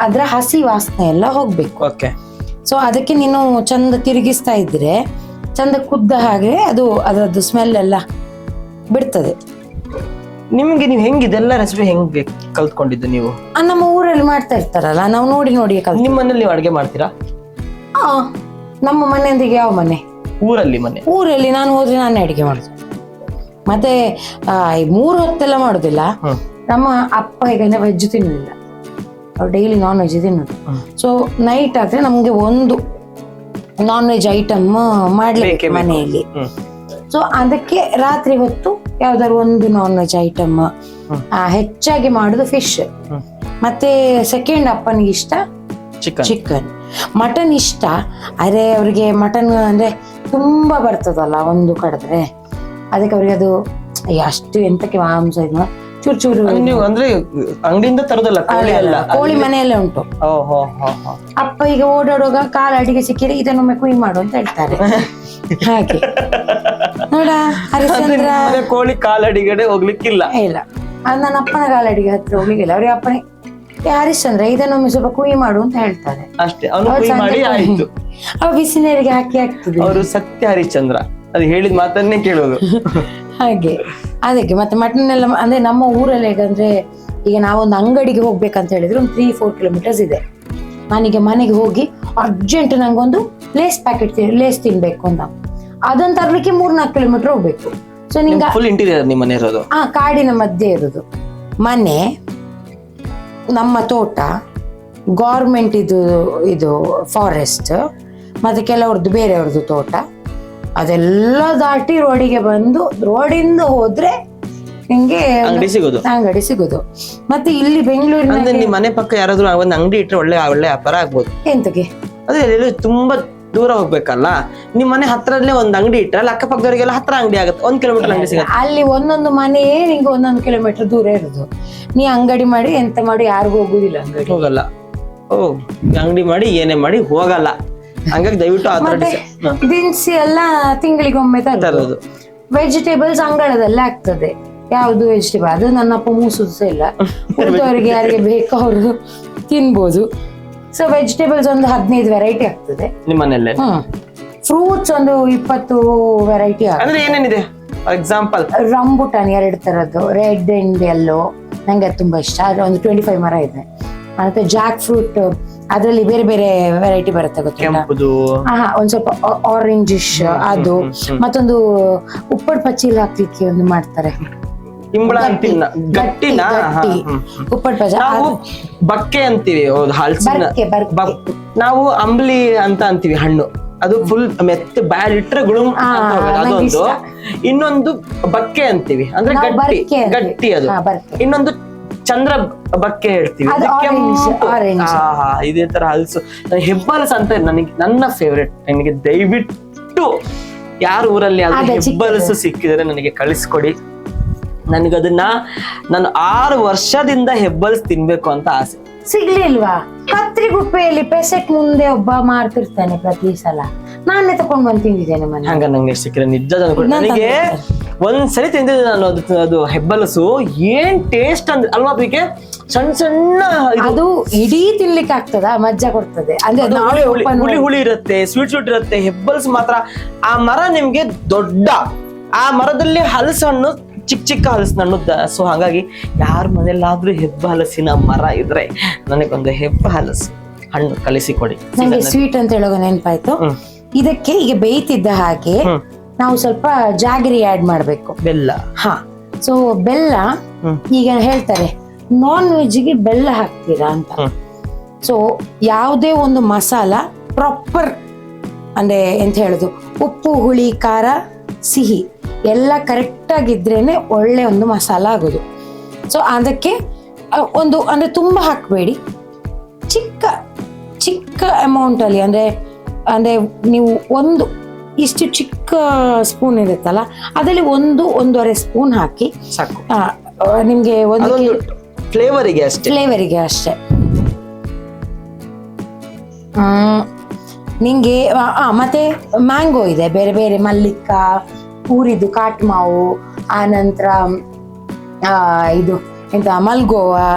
ಅದ್ರ ಹಸಿ ವಾಸನೆ ಎಲ್ಲ ಹೋಗ್ಬೇಕು. ಓಕೆ. ಸೊ ಅದಕ್ಕೆ ನೀನು ಚಂದ ತಿರುಗಿಸ್ತಾ ಇದ್ರೆ ಚಂದ ಕುದ್ದ ಹಾಗೆ ಅದರದ್ದು ಸ್ಮೆಲ್ ಎಲ್ಲ ಬಿಡ್ತದೆ. ನಿಮ್ಗೆ ನೀವು ಹೆಂಗ್ ಇದೆಲ್ಲ ರೆಸಿಪಿ ಹೆಂಗ್ ಕಲ್ತ್ಕೊಂಡಿದ್ದು ನೀವು? ನಮ್ಮ ಊರಲ್ಲಿ ಮಾಡ್ತಾ ಇರ್ತಾರಲ್ಲ, ನಾವು ನೋಡಿ ನಿಮ್ಮ ಮನೇಲಿ ನೀವು ಅಡ್ಗೆ ಮಾಡ್ತೀರಾ? ನಮ್ಮ ಮನೆಯೊಂದಿಗೆ ಯಾವ ಮನೆ? ಊರಲ್ಲಿ ಮನೆ. ಊರಲ್ಲಿ ನಾನು ಹೋದ್ರೆ ನಾನೇ ಅಡಿಗೆ ಮಾಡುದು. ಮತ್ತೆ 3 ಹೊತ್ತೆಲ್ಲ ಮಾಡುದಿಲ್ಲ. ನಮ್ಮ ಅಪ್ಪ ಈಗ ವೆಜ್ ತಿನ್ನುದಿಲ್ಲ, ಅವ್ರು ಡೈಲಿ ನಾನ್ ವೆಜ್ ತಿನ್ನೋದು. ಸೊ ನೈಟ್ ಆದ್ರೆ ನಮ್ಗೆ ಒಂದು ನಾನ್ ವೆಜ್ ಐಟಮ್ ಮಾಡ್ಲೇಬೇಕು ಮನೆಯಲ್ಲಿ. ಸೊ ಅದಕ್ಕೆ ರಾತ್ರಿ ಹೊತ್ತು ಯಾವ್ದಾದ್ರು ಒಂದು ನಾನ್ ವೆಜ್ ಐಟಮ್, ಹೆಚ್ಚಾಗಿ ಮಾಡುದು ಫಿಶ್. ಮತ್ತೆ ಸೆಕೆಂಡ್ ಅಪ್ಪನಿಗೆ ಇಷ್ಟ ಚಿಕನ್. ಮಟನ್ ಇಷ್ಟ, ಅರೆ ಅವ್ರಿಗೆ ಮಟನ್ ಅಂದ್ರೆ ತುಂಬಾ ಬರ್ತದಲ್ಲ ಒಂದು ಕಡಿದ್ರೆ, ಅದಕ್ಕೆ ಅವ್ರಿಗೆ ಅದು ಅಷ್ಟು ಎಂತಕ್ಕೆ ಮಾಂಸ ಇದು ಚೂರು ಚೂರು. ನೀವು ಅಂದ್ರೆ ಅಂಗಡಿಯಿಂದ ತರೋದಲ್ಲ, ಕೋಳಿ ಮನೆಯಲ್ಲೇ ಉಂಟು. ಅಪ್ಪ ಈಗ ಓಡಾಡುವಾಗ ಕಾಲ ಅಡಿಗೆ ಸಿಕ್ಕಿದ್ರೆ ಇದನ್ನೊಮ್ಮೆ ಕುಯ್ ಮಾಡು ಅಂತ ಹೇಳ್ತಾರೆ. ಹಾಗೆ ನೋಡ ಹರಿಶ್ಚಂದ್ರ ಕೋಳಿ ಕಾಲಡಿಗಡೆ ಹೋಗ್ಲಿಕ್ಕಿಲ್ಲ. ಇಲ್ಲ, ಅದು ನನ್ನ ಅಪ್ಪನ ಕಾಲಡಿಗೆ ಹತ್ರ ಹೋಗ್ಲಿಕ್ಕಿಲ್ಲ. ಅವ್ರಿಗೆ ಅಪ್ಪನೇ ಹರಿಶ್ಚಂದ್ರ ಇದನ್ನೊಮ್ಮೆ ಸ್ವಲ್ಪ ಕುಯಿ ಮಾಡು ಅಂತ ಹೇಳ್ತಾರೆ. ಅಷ್ಟೇ, ಅವನು ಕುಯ್ ಮಾಡಿ ಆಯ್ತು. ಅವ ಬಿಸಿ ನೀರಿಗೆ ಹಾಕಿ ಆಗ್ತದೆ. ಅವರು ಸತ್ಯ ಹರಿಶ್ಚಂದ್ರ, ಅದು ಹೇಳಿದ ಮಾತನ್ನೇ ಕೇಳೋದು. ಹಾಗೆ ಅದಕ್ಕೆ ಮತ್ತೆ ಮಟನ್ ಎಲ್ಲ ಅಂದ್ರೆ ನಮ್ಮ ಊರಲ್ಲಿ ಹೇಗಂದ್ರೆ ಈಗ ನಾವೊಂದು ಅಂಗಡಿಗೆ ಹೋಗ್ಬೇಕಂತ ಹೇಳಿದ್ರೆ ಒಂದು 3-4 ಕಿಲೋಮೀಟರ್ಸ್ ಇದೆ. ನಾನೀಗ ಮನೆಗೆ ಹೋಗಿ ಅರ್ಜೆಂಟ್ ನಂಗೊಂದು ಲೇಸ್ ಪ್ಯಾಕೆಟ್ ಲೇಸ್ ತಿನ್ಬೇಕು ಅಂತ, ಅದನ್ನ ತರ್ಲಿಕ್ಕೆ 3-4 ಕಿಲೋಮೀಟರ್ ಹೋಗ್ಬೇಕು. ಸೊ ನಿಂಗೆ ಫುಲ್ ಇಂಟೀರಿಯರ್ ನಿಮ್ಮ ಮನೆ ಇರೋದು? ಕಾಡಿನ ಮಧ್ಯೆ ಇರೋದು ಮನೆ, ನಮ್ಮ ತೋಟ, ಗೌರ್ಮೆಂಟ್ ಇದು ಫಾರೆಸ್ಟ್, ಮತ್ತೆ ಕೆಲವ್ರದ್ದು ಬೇರೆಯವ್ರದ್ದು ತೋಟ, ಅದೆಲ್ಲ ದಾಟಿ ರೋಡಿಗೆ ಬಂದು ರೋಡಿಂದ ಹೋದ್ರೆ ನಿಂಗೆ ಅಂಗಡಿ ಸಿಗೋದು. ಮತ್ತೆ ಇಲ್ಲಿ ಬೆಂಗಳೂರಿನ ನಿಮ್ ಮನೆ ಪಕ್ಕ ಯಾರಾದ್ರೂ ಒಂದ್ ಅಂಗಡಿ ಇಟ್ರೆ ಒಳ್ಳೆ ವ್ಯಾಪಾರ ಆಗ್ಬೋದು. ಎಂತಕ್ಕೆ ಅದೇ ತುಂಬಾ ದೂರ ಹೋಗ್ಬೇಕಲ್ಲ, ನಿಮ್ ಮನೆ ಹತ್ರಲ್ಲೇ ಒಂದ್ ಅಂಗಡಿ ಇಟ್ರೆ ಅಲ್ಲಿ ಅಕ್ಕಪಕ್ಕದವರಿಗೆಲ್ಲ ಹತ್ರ ಅಂಗಡಿ ಆಗುತ್ತೆ, 1 ಕಿಲೋಮೀಟರ್ ಅಂಗಡಿ ಸಿಗುತ್ತೆ. ಅಲ್ಲಿ ಒಂದೊಂದು ಮನೆ ನಿಂಗೆ 1 ಕಿಲೋಮೀಟರ್ ದೂರ ಇರೋದು. ನೀ ಅಂಗಡಿ ಮಾಡಿ ಎಂತ ಮಾಡಿ ಯಾರಿಗೂ ಹೋಗುದಿಲ್ಲ, ಅಂಗಡಿ ಹೋಗಲ್ಲ. ಅಂಗಡಿ ಮಾಡಿ ಏನೇ ಮಾಡಿ ಹೋಗಲ್ಲ. ಹಂಗಾಗಿ ದಯವಿಟ್ಟು ದಿನಸಿ ಎಲ್ಲ ತಿಂಗಳಿಗೊಮ್ಮೆ ತರೋದು. ವೆಜಿಟೇಬಲ್ಸ್ ಅಂಗಳದಲ್ಲೇ ಆಗ್ತದೆ. ಯಾವ್ದು ವೆಜಿಟೇಬಲ್ ಅದು ನನ್ನಪ್ಪ ಮೂಸುದು ಸಹ ಇಲ್ಲ, ಉಳಿದವರಿಗೆ ಯಾರಿಗೆ ಬೇಕು ಅವರು ತಿನ್ಬೋದು. ಸೊ ವೆಜಿಟೇಬಲ್ಸ್ ಒಂದು 15 ವೆರೈಟಿ ಆಗ್ತದೆ ನಿಮ್ಮ ಮನೆಯಲ್ಲೇ. ಫ್ರೂಟ್ಸ್ ಒಂದು 20 ವೆರೈಟಿ ಅಂದ್ರೆ ಏನೇನಿದೆ? ಫಾರ್ ಎಕ್ಸಾಂಪಲ್ ರಂಬುಟಾನ್ 2 ತರದ್ದು, ರೆಡ್ ಅಂಡ್ ಯೆಲ್ಲೋ, ನಂಗೆ ಅದು ತುಂಬಾ ಇಷ್ಟ. ಅದು ಒಂದು 25 ಮರ ಇದೆ. ಮತ್ತೆ ಜಾಕ್ ಫ್ರೂಟ್, ಅದರಲ್ಲಿ ಬೇರೆ ಬೇರೆ ವೆರೈಟಿ ಬರುತ್ತೆ ಗೊತ್ತಿಲ್ಲ. ಒಂದ್ ಸ್ವಲ್ಪ ಆರೆಂಜಿಶ್ ಅದು, ಮತ್ತೊಂದು ಉಪ್ಪಡ್ ಪಚ್ಚಿಲ್ ಹಾಕ್ಲಿಕ್ಕೆ ಒಂದು ಮಾಡ್ತಾರೆ, ಉಪ್ಪಡ್ ಪಚ್ಚ, ಬಕ್ಕೆ ಅಂತೀವಿ. ನಾವು ಅಂಬ್ಲಿ ಅಂತ ಅಂತೀವಿ ಹಣ್ಣು, ಅದು ಫುಲ್ ಮೆತ್ತ ಬ್ಯಾಡಿಟ್ರೆ ಗುಳುಂ ಅದೊಂದು. ಇನ್ನೊಂದು ಬಕ್ಕೆ ಅಂತೀವಿ, ಅಂದ್ರೆ ಗಟ್ಟಿ ಅದು. ಇನ್ನೊಂದು ಚಂದ್ರ ಬಕ್ಕೆ ಹೇಳ್ತೀವಿ, ಇದೇ ತರ ಹಲಸು. ಹೆಬ್ಬಲಸು ಅಂತ ನನ್ನ ಫೇವ್ರೆಟ್. ನನಗೆ ದಯವಿಟ್ಟು ಯಾರ ಊರಲ್ಲಿ ಹೆಬ್ಬಲಸು ಸಿಕ್ಕಿದ್ರೆ ನನಗೆ ಕಳಿಸ್ಕೊಡಿ. ನನಗದನ್ನ ನಾನು 6 ವರ್ಷದಿಂದ ಹೆಬ್ಬಲ್ಸ್ ತಿನ್ಬೇಕು ಅಂತ ಆಸೆ. ಸಿಗ್ಲಿಲ್ವಾ? ಕತ್ರಿಗುಪ್ಪೆಯಲ್ಲಿ ಪೆಸೆಟ್ ಮುಂದೆ ಒಬ್ಬ ಮಾರ್ತಿರ್ತಾನೆ ಪ್ರತಿ ಸಲ, ನಾನೇ ತಕೊಂಡ್ ಬಂದು ತಿಂದಿದ್ದೇನೆ ಮನೆ. ಹಂಗ ನಂಗೆ ಸಿಕ್ಕಿದ್ರೆ ನಿಜ ನನಗೆ ಒಂದ್ಸರಿ ತಿಂದಿದ್ದೆ ನಾನು. ಅದು ಹೆಬ್ಬಲಸು ಏನ್ ಟೇಸ್ಟ್ ಅಂದ್ರೆ ಅಲ್ವಾ ಅದಕ್ಕೆ ಸಣ್ಣ ಸಣ್ಣ ಅದು ಇಡೀ ತಿನ್ಲಿಕ್ಕೆ ಆಗ್ತದ, ಮಜ್ಜಾ ಕೊಡ್ತದೆ. ಹುಳಿ ಹುಳಿ ಇರುತ್ತೆ, ಸ್ವೀಟ್ ಇರುತ್ತೆ. ಹೆಬ್ಬಲ್ಸ್ ಮಾತ್ರ ಆ ಮರ ನಿಮ್ಗೆ ದೊಡ್ಡ, ಆ ಮರದಲ್ಲಿ ಹಲಸು ಚಿಕ್ಕ ಹಲಸಿನ. ಸೊ ಹಾಗಾಗಿ ಯಾರ ಮನೆಯಲ್ಲಾದ್ರೂ ಹೆಬ್ಬ ಹಲಸಿನ ಮರ ಇದ್ರೆ ನನಗೊಂದು ಹೆಬ್ಬ ಹಲಸು ಹಣ್ಣು ಕಳಿಸಿಕೊಡಿ. ನಂಗೆ ಸ್ವೀಟ್ ಅಂತ ಹೇಳೋದು ನೆನಪಾಯ್ತು. ಇದಕ್ಕೆ ಈಗ ಬೇಯ್ತಿದ್ದ ಹಾಗೆ ನಾವು ಸ್ವಲ್ಪ ಜಾಗರಿ ಆಡ್ ಮಾಡ್ಬೇಕು, ಬೆಲ್ಲ. ಸೊ ಬೆಲ್ಲ ಈಗ ಹೇಳ್ತಾರೆ ನಾನ್ ವೆಜ್ಗೆ ಬೆಲ್ಲ ಹಾಕ್ತೀರಾ ಅಂತ. ಸೊ ಯಾವುದೇ ಒಂದು ಮಸಾಲ ಪ್ರಾಪರ್ ಅಂದ್ರೆ ಎಂತ ಹೇಳುದು, ಉಪ್ಪು ಹುಳಿ ಖಾರ ಸಿಹಿ ಎಲ್ಲ ಕರೆಕ್ಟ್ ಆಗಿದ್ರೇನೆ ಒಳ್ಳೆ ಒಂದು ಮಸಾಲ ಆಗೋದು. ಸೊ ಅದಕ್ಕೆ ಒಂದು ಅಂದ್ರೆ ತುಂಬಾ ಹಾಕಬೇಡಿ, ಚಿಕ್ಕ ಚಿಕ್ಕ ಅಮೌಂಟ್ ಅಲ್ಲಿ, ಅಂದ್ರೆ ನೀವು ಒಂದು ಇಷ್ಟು ಚಿಕ್ಕ ಸ್ಪೂನ್ ಇರುತ್ತಲ್ಲ ಅದರಲ್ಲಿ 1-1.5 ಸ್ಪೂನ್ ಹಾಕಿ ಸಾಕು. ನಿಮ್ಗೆ ಒಂದು ಫ್ಲೇವರಿಗೆ ಅಷ್ಟೇ. ನಿಂಗೆ ಮತ್ತೆ ಮ್ಯಾಂಗೋ ಇದೆ, ಬೇರೆ ಬೇರೆ ಮಲ್ಲಿಕ, ಊರಿದು ಕಾಟ್ಮಾವು, ಆನಂತರ ಇದು ಎಂತ ಮಲ್ಗೋವಾ.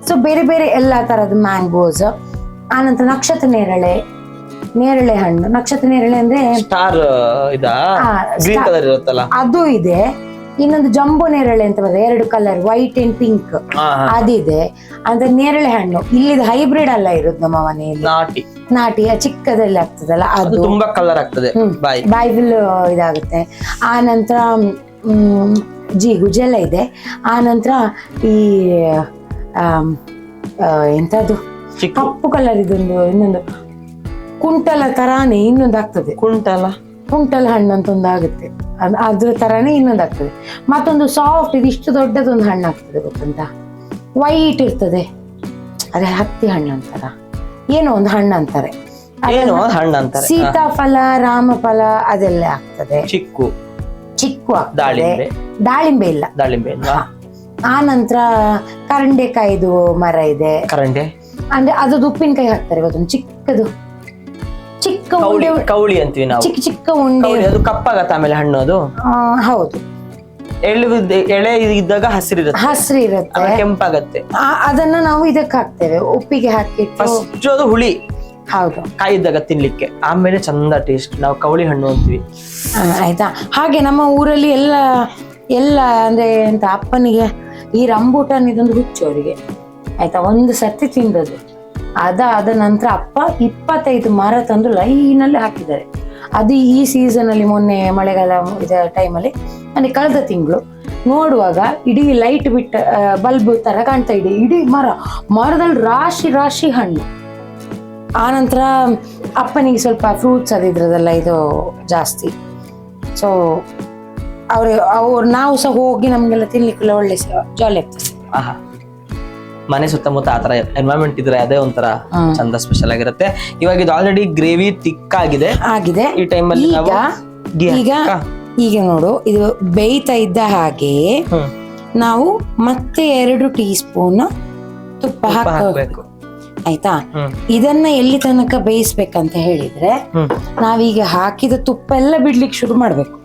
ಸೊ ಬೇರೆ ಬೇರೆ ಎಲ್ಲಾ ತರದ ಮ್ಯಾಂಗೋಸ್. ಆನಂತರ ನಕ್ಷತ್ರ ನೇರಳೆ ಹಣ್ಣು. ನಕ್ಷತ್ರ ನೇರಳೆ ಅಂದ್ರೆ ಸ್ಟಾರ್ ಗ್ರೀನ್ ಕಲರ್ ಇರುತ್ತಲ್ಲ ಅದು ಇದೆ. ಇನ್ನೊಂದು ಜಂಬೋ ನೇರಳೆ ಅಂತ ಬರ್ತದೆ, 2 ಕಲರ್, ವೈಟ್ ಅಂಡ್ ಪಿಂಕ್, ಅದಿದೆ. ಅಂದ್ರೆ ನೇರಳೆ ಹಣ್ಣು ಇಲ್ಲಿದು ಹೈಬ್ರಿಡ್ ಅಲ್ಲ ಇರೋದು ನಮ್ಮ ಮನೆಯಲ್ಲಿ, ನಾಟಿ ಚಿಕ್ಕದಲ್ಲಿ ಆಗ್ತದಲ್ಲ ಅದು ತುಂಬಾ ಕಲರ್ ಆಗ್ತದೆ, ಬಾಯಿ ಫುಲ್ ಇದಾಗುತ್ತೆ. ಆ ನಂತರ ಗುಜೆಲ್ಲ ಇದೆ. ಆ ನಂತರ ಈ ಎಂತದ್ದು ಕಪ್ಪು ಕಲರ್ ಇದೊಂದು, ಇನ್ನೊಂದು ಕುಂಟಲ ತರಾನೇ ಇನ್ನೊಂದು ಆಗ್ತದೆ, ಕುಂಟಲ ಹಣ್ಣು ಅಂತ ಒಂದು ಆಗುತ್ತೆ, ಅದ್ರ ತರಾನೇ ಇನ್ನೊಂದು ಆಗ್ತದೆ. ಮತ್ತೊಂದು ಸಾಫ್ಟ್ ಇದಿಷ್ಟು ದೊಡ್ಡದೊಂದು ಹಣ್ಣು ಆಗ್ತದೆ, ಗೊತ್ತುಂಟ, ವೈಟ್ ಇರ್ತದೆ, ಅದೇ ಹತ್ತಿ ಹಣ್ಣು ಅಂತಾರ, ಏನೋ ಒಂದು ಹಣ್ಣು ಅಂತಾರೆ, ಸೀತಾಫಲ, ರಾಮಫಲ ಅದೆಲ್ಲ ಆಗ್ತದೆ. ಚಿಕ್ಕು ಆಗ್ತದೆ, ದಾಳಿಂಬೆ ಇಲ್ಲ. ಆ ನಂತರ ಕರಂಡೆಕಾಯಿದು ಮರ ಇದೆ, ಅಂದ್ರೆ ಅದು ಉಪ್ಪಿನಕಾಯಿ ಹಾಕ್ತಾರೆ, ಗೊತ್ತೊಂದು ಚಿಕ್ಕದು ಚಿಕ್ಕ ಕೌಳಿ ಅಂತೀವಿ ನಾವು, ಚಿಕ್ಕ ಉಂಡೆ. ಅದು ಕಪ್ಪಾಗತ್ತ ಆಮೇಲೆ ಹಣ್ಣು ಅದು. ಹೌದು, ಎಳೆ ಇದ್ದಾಗ ಹಸಿರಿರುತ್ತೆ, ಹಸ್ರು ಇರುತ್ತೆ, ಕೆಂಪಾಗತ್ತೆ. ಅದನ್ನ ನಾವು ಇದಕ್ಕೆ ಹಾಕ್ತೇವೆ, ಉಪ್ಪಿಗೆ ಹಾಕಿಟ್ಟು. ಫಸ್ಟ್ ಅದು ಹುಳಿ, ಹೌದು, ಕಾಯಿದ್ದಾಗ ತಿನ್ಲಿಕ್ಕೆ, ಆಮೇಲೆ ಚಂದ ಟೇಸ್ಟ್. ನಾವು ಕವಳಿ ಹಣ್ಣು ಅಂತೀವಿ. ಆಯ್ತಾ. ಹಾಗೆ ನಮ್ಮ ಊರಲ್ಲಿ ಎಲ್ಲ ಅಂದ್ರೆ ಎಂತ ಅಪ್ಪನಿಗೆ ಈ ರಂಬೂಟಾನ್ ಇದೊಂದು ಹುಚ್ಚು ಅವರಿಗೆ, ಆಯ್ತಾ. ಒಂದು ಸರ್ತಿ ತಿಂದದ್ದು, ಅದಾದ ನಂತರ ಅಪ್ಪ 25 ಮರ ತಂದು ಲೈನಲ್ಲಿ ಹಾಕಿದ್ದಾರೆ. ಅದು ಈ ಸೀಸನ್ ಅಲ್ಲಿ, ಮೊನ್ನೆ ಮಳೆಗಾಲ ಇದ ಟೈಮಲ್ಲಿ, ಅಂದ್ರೆ ಕಳೆದ ತಿಂಗಳು ನೋಡುವಾಗ ಇಡೀ ಲೈಟ್ ಬಿಟ್ಟ ಬಲ್ಬ್ ತರ ಕಾಣ್ತಾ ಇದೆ ಇಡೀ ಮರದಲ್ಲಿ ರಾಶಿ ರಾಶಿ ಹಣ್ಣು. ಆನಂತರ ಅಪ್ಪನಿಗೆ ಸ್ವಲ್ಪ ಫ್ರೂಟ್ಸ್ ಅದಿದ್ರದೆಲ್ಲ ಇದು ಜಾಸ್ತಿ. ಸೊ ನಾವು ಸಹ ಹೋಗಿ ನಮ್ಗೆಲ್ಲ ತಿನ್ಲಿಕ್ಕೆಲ್ಲ ಒಳ್ಳೆ ಜಾಲಿ ಆಗ್ತದೆ. ಆಹಾ, ಮನೆ ಸುತ್ತಮುತ್ತ ಆತರ ಎನ್ವೈರನ್ಮೆಂಟ್ ಇದ್ರೆ ಅದೇ ಒಂಥರ ಚಂದ, ಸ್ಪೆಷಲ್ ಆಗಿರುತ್ತೆ. ಇವಾಗ ಇದು ಆಲ್ರೆಡಿ ಗ್ರೇವಿ ತಿಕ್ ಆಗಿದೆ. ಈ ಟೈಮಲ್ಲಿ ಈಗ ನೋಡು, ಇದು ಬೇಯ್ತಾ ಇದ್ದ ಹಾಗೆ ನಾವು ಮತ್ತೆ 2 ಟೀ ಸ್ಪೂನ್ ತುಪ್ಪ ಹಾಕಬೇಕು, ಆಯ್ತಾ. ಇದನ್ನ ಎಲ್ಲಿ ತನಕ ಬೇಯಿಸ್ಬೇಕಂತ ಹೇಳಿದ್ರೆ, ನಾವೀಗ ಹಾಕಿದ ತುಪ್ಪ ಎಲ್ಲ ಬಿಡ್ಲಿಕ್ಕೆ ಶುರು ಮಾಡ್ಬೇಕು,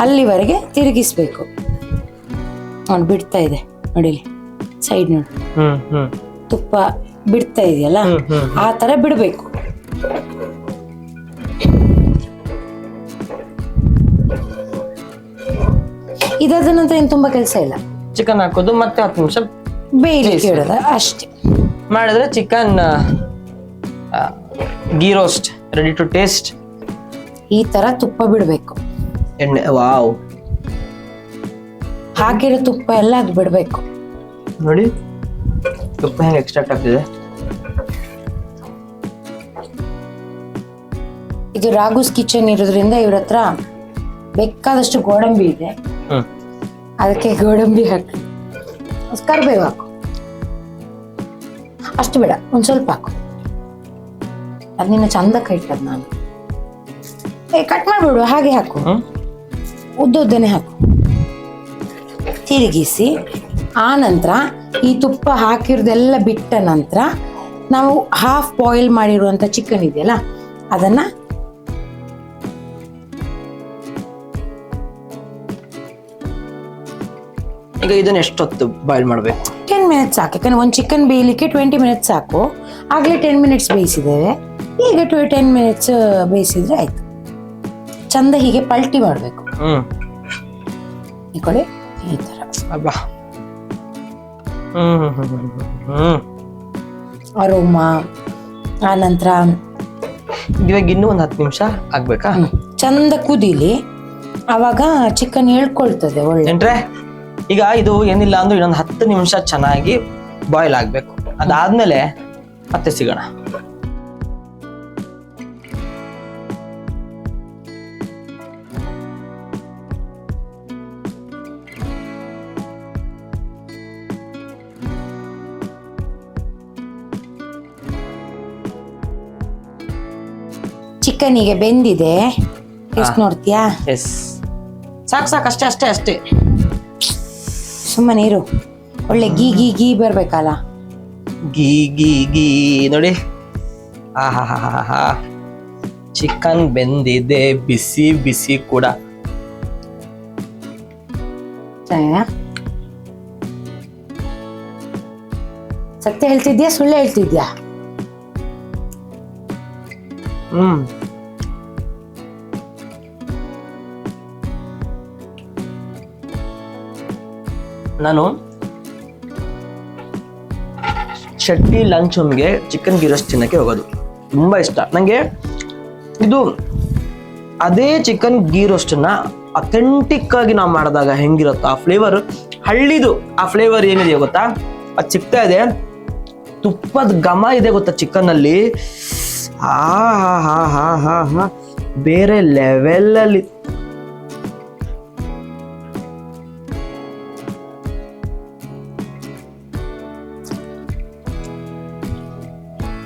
ಅಲ್ಲಿವರೆಗೆ ತಿರುಗಿಸ್ಬೇಕು. ನೋಡಿ ಬಿಡ್ತಾ ಇದೆ, ನೋಡಿಲಿ ಸೈಡ್ ನೋಡಿ, ತುಪ್ಪ ಬಿಡ್ತಾ ಇದೆಯಲ್ಲ, ಆ ತರ ಬಿಡ್ಬೇಕು. ಇದಾದ ನಂತರ ಏನು ತುಂಬಾ ಕೆಲಸ ಇಲ್ಲ. ಚಿಕನ್ ಹಾಕೋದು ಮತ್ತೆ 10 ನಿಮಿಷ ಬೇಯಲಿಕ್ಕೆ ಇಡೋದ ಅಷ್ಟೇ. ಮಾಡಿದ್ರೆ chicken ghee roast ready to taste. ಈ ತರ ತುಪ್ಪ ಬಿಡ್ಬೇಕು, ಎಣ್ಣೆ. ವಾವ್, ಹಾಕಿರೋ ತುಪ್ಪ ಎಲ್ಲ ಅದು ಬಿಡ್ಬೇಕು. ನೋಡಿ ತುಪ್ಪ ಹೆಂಗೆ ಎಕ್ಸ್ಟ್ರಾಕ್ಟ್ ಆಗ್ತಿದೆ. ಇದು ರಾಘುಸ್ ಕಿಚನ್ ಇರೋದ್ರಿಂದ ಇವ್ರ ಹತ್ರ ಬೇಕಾದಷ್ಟು ಗೋಡಂಬಿ ಇದೆ, ಅದಕ್ಕೆ ಗೋಡಂಬಿ ಹಾಕಿ, ಕರಿಬೇವು ಹಾಕು, ಅಷ್ಟು ಬೇಡ, ಒಂದ್ ಸ್ವಲ್ಪ ಹಾಕು. ಅದು ನಿನ್ನ ಚಂದಕ್ಕೆ ಇಟ್ಟದ್ ನಾನು. ಕಟ್ ಮಾಡ್ಬಿಡು, ಹಾಗೆ ಹಾಕು, ಉದ್ದುದ್ದನೆ ಹಾಕು. ತಿರುಗಿಸಿ ಆ ನಂತರ ಈ ತುಪ್ಪ ಹಾಕಿರೋದೆಲ್ಲ ಬಿಟ್ಟ ನಂತರ ನಾವು ಹಾಫ್ ಬಾಯ್ಲ್ ಮಾಡಿರುವಂತ ಚಿಕನ್ ಇದೆಯಲ್ಲ ಅದನ್ನ ಈಗ ಇದನ್ನ ಎಷ್ಟೊತ್ತು ಬಾಯ್ಲ್ ಮಾಡ್ಬೇಕು? 10 ಮಿನಿಟ್ಸ್ ಸಾಕು. ಯಾಕಂದ್ರೆ ಒಂದು ಚಿಕನ್ ಬೇಯಲಿಕ್ಕೆ 20 ಮಿನಿಟ್ಸ್ ಸಾಕು. ಆಗ್ಲೇ 10 ಮಿನಿಟ್ಸ್ ಬೇಯಿಸಿದ್ದೇವೆ, ಈಗ 10 ಮಿನಿಟ್ಸ್ ಬೇಯಿಸಿದ್ರೆ ಆಯ್ತು. ಚಂದ ಹೀಗೆ ಪಲ್ಟಿ ಮಾಡ್ಬೇಕು. ಈ ಕಡೆ ಈ ತರ ಅರೋಮಾ. ಆ ನಂತರ ಇವಾಗ ಇನ್ನೂ ಒಂದು 10 ನಿಮಿಷ ಆಗ್ಬೇಕಾ? ಚಂದ ಕುದೀಲಿ, ಅವಾಗ ಚಿಕನ್ ಹೇಳ್ಕೊಳ್ತದೆ ಒಳ್ಳೆ. ಈಗ ಇದು ಏನಿಲ್ಲ ಅಂದ್ರೆ ಇನ್ನೊಂದು 10 ನಿಮಿಷ ಚೆನ್ನಾಗಿ ಬಾಯ್ಲ್ ಆಗ್ಬೇಕು. ಅದಾದ್ಮೇಲೆ ಮತ್ತೆ ಸಿಗೋಣ. ಚಿಕನ್ ಈಗ ಬೆಂದಿದೆ, ಎಷ್ಟು ನೋಡ್ತೀಯಾ? ಎಸ್, ಸಾಕು ಸಾಕು, ಅಷ್ಟೇ ಅಷ್ಟೇ ಅಷ್ಟೇ. ಸುಮ್ಮನೆ ಇರು, ಒಳ್ಳೆ ಗೀ ಗೀ ಗೀ ಬರ್ಬೇಕಲ್ಲ. ಗೀ ಗೀ ಗೀ ನೋಡಿ. ಆಹಾ, ಚಿಕನ್ ಬೆಂದಿದೆ, ಬಿಸಿ ಬಿಸಿ ಕೂಡ. ಚೆನ್ನಾಗಿದಾ? ಸತ್ಯ ಹೇಳ್ತಿದ್ಯಾ ಸುಳ್ಳು ಹೇಳ್ತಿದ್ಯಾ? ನಾನು ಶೆಟ್ಟಿ ಲಂಚ್ ರೂಮ್ಗೆ ಚಿಕನ್ ಗೀ ರೋಸ್ಟ್ ತಿನ್ನಕ್ಕೆ ಹೋಗೋದು ತುಂಬಾ ಇಷ್ಟ ನಂಗೆ. ಇದು ಅದೇ ಚಿಕನ್ ಗೀ ರೋಸ್ಟನ್ನ ಅಥೆಂಟಿಕ್ ಆಗಿ ನಾವು ಮಾಡಿದಾಗ ಹೆಂಗಿರುತ್ತೋ ಆ ಫ್ಲೇವರ್, ಹಳ್ಳಿದು ಆ ಫ್ಲೇವರ್ ಏನಿದೆ ಗೊತ್ತಾ, ಅದು ಸಿಗ್ತಾ ಇದೆ. ತುಪ್ಪದ ಘಮ ಇದೆ ಗೊತ್ತಾ ಚಿಕನ್ ಅಲ್ಲಿ, ಬೇರೆ ಲೆವೆಲ್ ಅಲ್ಲಿ.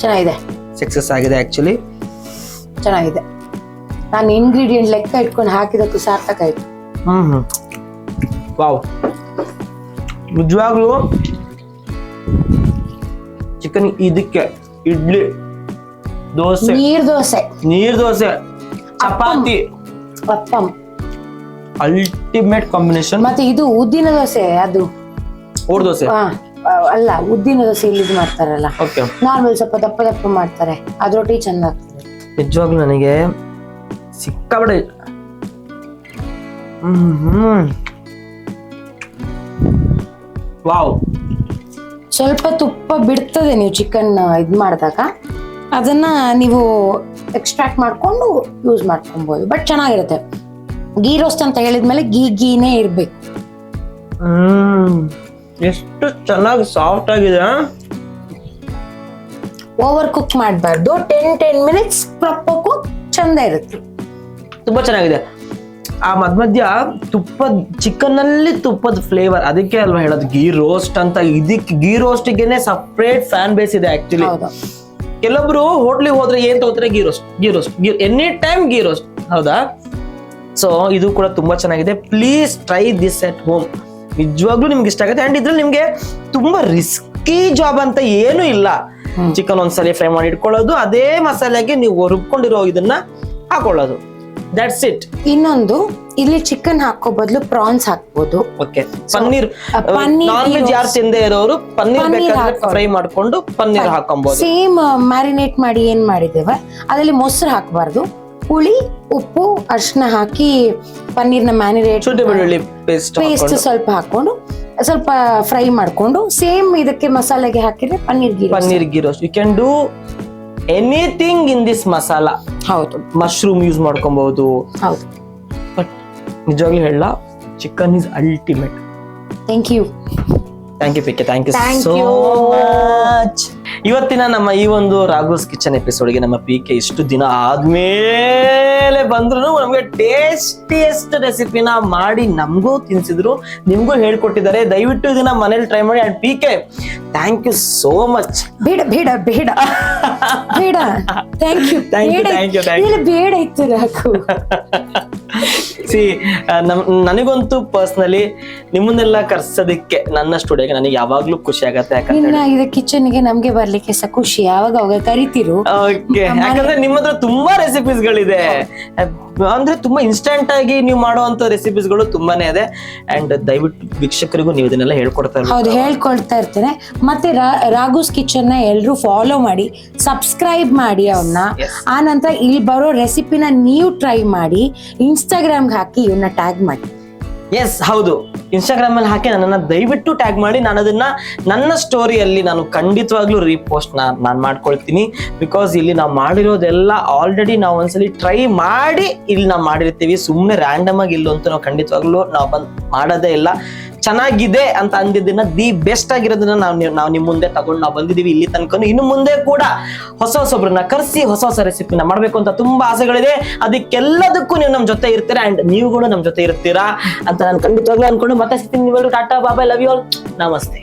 ಚೆನ್ನಾಗಿದೆ, ಸಕ್ಸಸ್ ಆಗಿದೆ ಆಕ್ಚುಲಿ, ಚೆನ್ನಾಗಿದೆ. ನಾನು ಇಂಗ್ರೀಡಿಯೆಂಟ್ ಲೆಕ್ಕ ಇಟ್ಕೊಂಡು ಹಾಕಿದಕ್ಕೂ ಸಾರ್ಥಕ ಆಯ್ತು. ವಾವ್, ನಿಜವಾಗ್ಲೂ ಚಿಕನ್ ಇದಕ್ಕೆ ಇಡ್ಲಿ, ದೋಸೆ, ನೀರ್ ದೋಸೆ, ಚಪಾತಿ, ಅಪ್ಪಂ ಅಲ್ಟಿ ಅಲ್ಟಿಮೇಟ್ ಕಾಂಬಿನೇಷನ್. ಮತ್ತೆ ಇದು ಉದ್ದಿನ ದೋಸೆ, ಅದು ಓಡ್ ದೋಸೆ ಅಲ್ಲ, ಉದ್ದಿನ ದೋಸೆ ಇಲ್ಲಿ ಇದು ಮಾಡ್ತಾರಲ್ಲ, ಓಕೆ. ನಾರ್ಮಲ್ ಸ್ವಲ್ಪ ದಪ್ಪ ದಪ್ಪ ಮಾಡ್ತಾರೆ, ಅದ್ರೊಟ್ಟಿ ಚಂದ ಆಗ್ತದೆ. ನಿಜವಾಗ್ಲೂ ನನಗೆ ಸಿಕ್ಕಾಬಡೆ ವಾವ್. ಸ್ವಲ್ಪ ತುಪ್ಪ ಬಿಡ್ತದೆ ನೀವು ಚಿಕನ್ ಇದು ಮಾಡಿದಾಗ, ಅದನ್ನ ನೀವು ಎಕ್ಸ್ಟ್ರಾಕ್ಟ್ ಮಾಡ್ಕೊಂಡು ಯೂಸ್ ಮಾಡ್ಕೊಬಹುದು. ಬಟ್ ಚೆನ್ನಾಗಿರುತ್ತೆ. ಗೀ ರೋಸ್ಟ್ ಅಂತ ಹೇಳಿದ್ಮೇಲೆ ಗೀನೇ ಇರ್ಬೇಕು. ಎಷ್ಟು ಚೆನ್ನಾಗಿ ಸಾಫ್ಟ್ ಆಗಿದೆ. ಓವರ್ ಕುಕ್ ಮಾಡಬಾರ್ದು. 10 ಮಿನಿಟ್ಸ್ ಪ್ರೊಪರ್ ಕುಕ್ ಚಂದ ಇರುತ್ತೆ. ತುಂಬಾ ಚೆನ್ನಾಗಿದೆ. ಆ ಮಧ್ಯ ತುಪ್ಪದ ಚಿಕನ್ ಅಲ್ಲಿ ತುಪ್ಪದ ಫ್ಲೇವರ್, ಅದಕ್ಕೆ ಅಲ್ವಾ ಹೇಳೋದು ಗೀ ರೋಸ್ಟ್ ಅಂತ. ಇದಕ್ಕೆ ಗೀ ರೋಸ್ಟಿಗೆನೆ ಸಪ್ರೇಟ್ ಫ್ಯಾನ್ ಬೇಸ್ ಇದೆ ಆಕ್ಚುಲಿ. ಕೆಲವೊಬ್ರು ಹೋಟ್ಲಿಗೆ ಹೋದ್ರೆ ಏನ್ ತಗೋತಾರೆ? Ghee roast any time ghee roast, ಹೌದಾ? ಸೊ ಇದು ಕೂಡ ತುಂಬಾ ಚೆನ್ನಾಗಿದೆ. Please try this at home. ನಿಜವಾಗ್ಲೂ ನಿಮ್ಗೆ ಇಷ್ಟ ಆಗುತ್ತೆ. ಅಂಡ್ ಇದ್ರಲ್ಲಿ ನಿಮ್ಗೆ ತುಂಬಾ ರಿಸ್ಕಿ ಜಾಬ್ ಅಂತ ಏನು ಇಲ್ಲ. ಚಿಕನ್ ಒಂದ್ಸಲಿ ಫ್ರೈ ಮಾಡಿ ಇಟ್ಕೊಳ್ಳೋದು, ಅದೇ ಮಸಾಲೆಗೆ ನೀವು ರುಬ್ಕೊಂಡಿರೋ ಇದನ್ನ ಹಾಕೊಳ್ಳೋದು, ದಟ್ಸ್ ಇಟ್. ಇನ್ನೊಂದು, ಇಲ್ಲಿ ಚಿಕನ್ ಹಾಕೋ ಬದಲು ಪ್ರಾನ್ಸ್ ಹಾಕ್ಬೋದು. ಓಕೆ. ಪನ್ನೀರ್ ನಾನ್ ವೆಜ್ ಯಾರು ತಿಂದೇ ಇರೋರು ಪನ್ನೀರ್ ಬೇಕಾದ್ರೆ ಫ್ರೈ ಮಾಡ್ಕೊಂಡು ಪನ್ನೀರ್ ಹಾಕೊಬಹುದು. ಸೇಮ್ ಮ್ಯಾರಿನೇಟ್ ಮಾಡಿ ಏನ್ ಮಾಡಿದ್ದೇವೆ ಅದರಲ್ಲಿ ಮೊಸರು ಹಾಕಬಾರ್ದು. ಹುಳಿ, ಉಪ್ಪು, ಅರಿಶಿನ ಹಾಕಿ ಪನ್ನೀರ್ನ ಮ್ಯಾರಿನೇಟ್, ಶುಂಠಿ ಬೆಳ್ಳುಳ್ಳಿ ಪೇಸ್ಟ್ ಸ್ವಲ್ಪ ಹಾಕೊಂಡು ಸ್ವಲ್ಪ ಫ್ರೈ ಮಾಡ್ಕೊಂಡು ಸೇಮ್ ಇದಕ್ಕೆ ಮಸಾಲೆಗೆ ಹಾಕಿದ್ರೆ paneer ghee roast. You can do anything in this masala. ಹೌದು, ಮಶ್ರೂಮ್ ಯೂಸ್ ಮಾಡ್ಕೊಬಹುದು. ಹೌದು. ಬಟ್ ನಿಜವಾಗ್ಲೂ ಹೇಳ, chicken is ultimate. Thank you PK, thank you Thank so you. Much. ಇವತ್ತಿನ ನಮ್ಮ ಈ ಒಂದು ರಾಘೋಸ್ ಕಿಚನ್ ಎಪಿಸೋಡ್ಗೆ ನಮ್ಮ ಪಿಕೆ ಇಷ್ಟು ದಿನ ಆದ್ಮೇಲೆ ಬಂದ್ರು ನಮ್ಗೆ ಟೇಸ್ಟಿಯಸ್ಟ್ ರೆಸಿಪಿನ ಮಾಡಿ ನಮಗೂ ತಿನ್ಸಿದ್ರು, ನಿಮ್ಗೂ ಹೇಳ್ಕೊಟ್ಟಿದ್ದಾರೆ. ದಯವಿಟ್ಟು ಇದನ್ನ ಮನೇಲಿ ಟ್ರೈ ಮಾಡಿ. And PK, thank you so much. ಬೇಡ ಬೇಡ ಬೇಡ ಬೇಡ, ಥ್ಯಾಂಕ್ ಯು. ಬೇಡ ಇತ್ತು ರಾಘು. ಸಿ, ನನಗಂತೂ ಪರ್ಸನಲಿ ನಿಮ್ಮನ್ನೆಲ್ಲ ಕರ್ಸೋದಕ್ಕೆ ನನ್ನ ಸ್ಟುಡಿಯೋಗೆ ನನಗೆ ಯಾವಾಗ್ಲೂ ಖುಷಿ ಆಗತ್ತೆ. ಇನ್ನ ಇದು ಕಿಚನ್ಗೆ ನಮ್ಗೆ ಬರ್ಲಿಕ್ಕೆ ಖುಷಿ. ಯಾವಾಗ ಅವಾಗ ಕರಿತಿರು. ಓಕೆ, ಯಾಕಂದ್ರೆ ನಿಮ್ಮ ಹತ್ರ ತುಂಬಾ ರೆಸಿಪೀಸ್ ಗಳಿದೆ. ಅಂದ್ರೆ ತುಂಬಾ ಇನ್ಸ್ಟೆಂಟ್ ಆಗಿ ನೀವು ಮಾಡುವಂತ ರೆಸಿಪೀಸ್ ಗಳು ತುಂಬಾನೇ ಇದೆ. ಅಂಡ್ ದಯವಿಟ್ಟು ವೀಕ್ಷಕರಿಗೂ ನೀವು ಇದನ್ನೆಲ್ಲ ಹೇಳ್ಕೊಡ್ತಾ ಹೌದು, ಹೇಳ್ಕೊಳ್ತಾ ಇರ್ತೇನೆ. ಮತ್ತೆ ರಾಘೂಸ್ ಕಿಚನ್ ನ ಎಲ್ರು ಫಾಲೋ ಮಾಡಿ, ಸಬ್ಸ್ಕ್ರೈಬ್ ಮಾಡಿ ಅವನ್ನ. ಆ ನಂತರ ಇಲ್ಲಿ ಬರೋ ರೆಸಿಪಿನ ನೀವು ಟ್ರೈ ಮಾಡಿ, ಇನ್ಸ್ಟಾಗ್ರಾಮ್ಗೆ ಹಾಕಿ ಇವನ್ನ ಟ್ಯಾಗ್ ಮಾಡಿ. ಎಸ್, ಹೌದು, ಇನ್ಸ್ಟಾಗ್ರಾಮ್ ಅಲ್ಲಿ ಹಾಕಿ ನನ್ನನ್ನ ದಯವಿಟ್ಟು ಟ್ಯಾಗ್ ಮಾಡಿ. ನಾನು ಅದನ್ನ ನನ್ನ ಸ್ಟೋರಿಯಲ್ಲಿ ನಾನು ಖಂಡಿತವಾಗ್ಲೂ ರೀಪೋಸ್ಟ್ ನಾನು ಮಾಡ್ಕೊಳ್ತೀನಿ. ಬಿಕಾಸ್ ಇಲ್ಲಿ ನಾವು ಮಾಡಿರೋದೆಲ್ಲ ಆಲ್ರೆಡಿ ನಾವು ಒಂದ್ಸಲಿ ಟ್ರೈ ಮಾಡಿ ಇಲ್ಲಿ ನಾವು ಮಾಡಿರ್ತೀವಿ. ಸುಮ್ಮನೆ ರ್ಯಾಂಡಮ್ ಆಗಿ ಇಲ್ಲಂತೂ ನಾವು ಖಂಡಿತವಾಗ್ಲೂ ನಾವು ಬಂದು ಮಾಡೋದೇ ಇಲ್ಲ. ಚೆನ್ನಾಗಿದೆ ಅಂತ ಅಂದಿದ್ದನ್ನ, ದಿ ಬೆಸ್ಟ್ ಆಗಿರೋದನ್ನ ನಾವು ನಿಮ್ ಮುಂದೆ ತಗೊಂಡು ನಾವು ಬಂದಿದೀವಿ ಇಲ್ಲಿ ತನಕ. ಇನ್ನು ಮುಂದೆ ಕೂಡ ಹೊಸೊಬ್ರನ್ನ ಕರೆಸಿ ಹೊಸ ರೆಸಿಪಿನ ಮಾಡ್ಬೇಕು ಅಂತ ತುಂಬಾ ಆಸೆಗಳಿದೆ. ಅದಕ್ಕೆಲ್ಲದಕ್ಕೂ ನೀವು ನಮ್ ಜೊತೆ ಇರ್ತೀರಾ. ಅಂಡ್ ನೀವು ಕೂಡ ನಮ್ ಜೊತೆ ಇರ್ತೀರಾ ಅಂತ ನಾನು ಖಂಡಿತವಾಗ್ಲೂ ಅನ್ಕೊಂಡು ಮತ್ತೆ ಸಿಗ್ತೀನಿ. ನೀವೆಲ್ಲರೂ ಟಾಟಾ, ಬಾಬಾ, ಲವ್ ಯು ಆಲ್, ನಮಸ್ತೆ.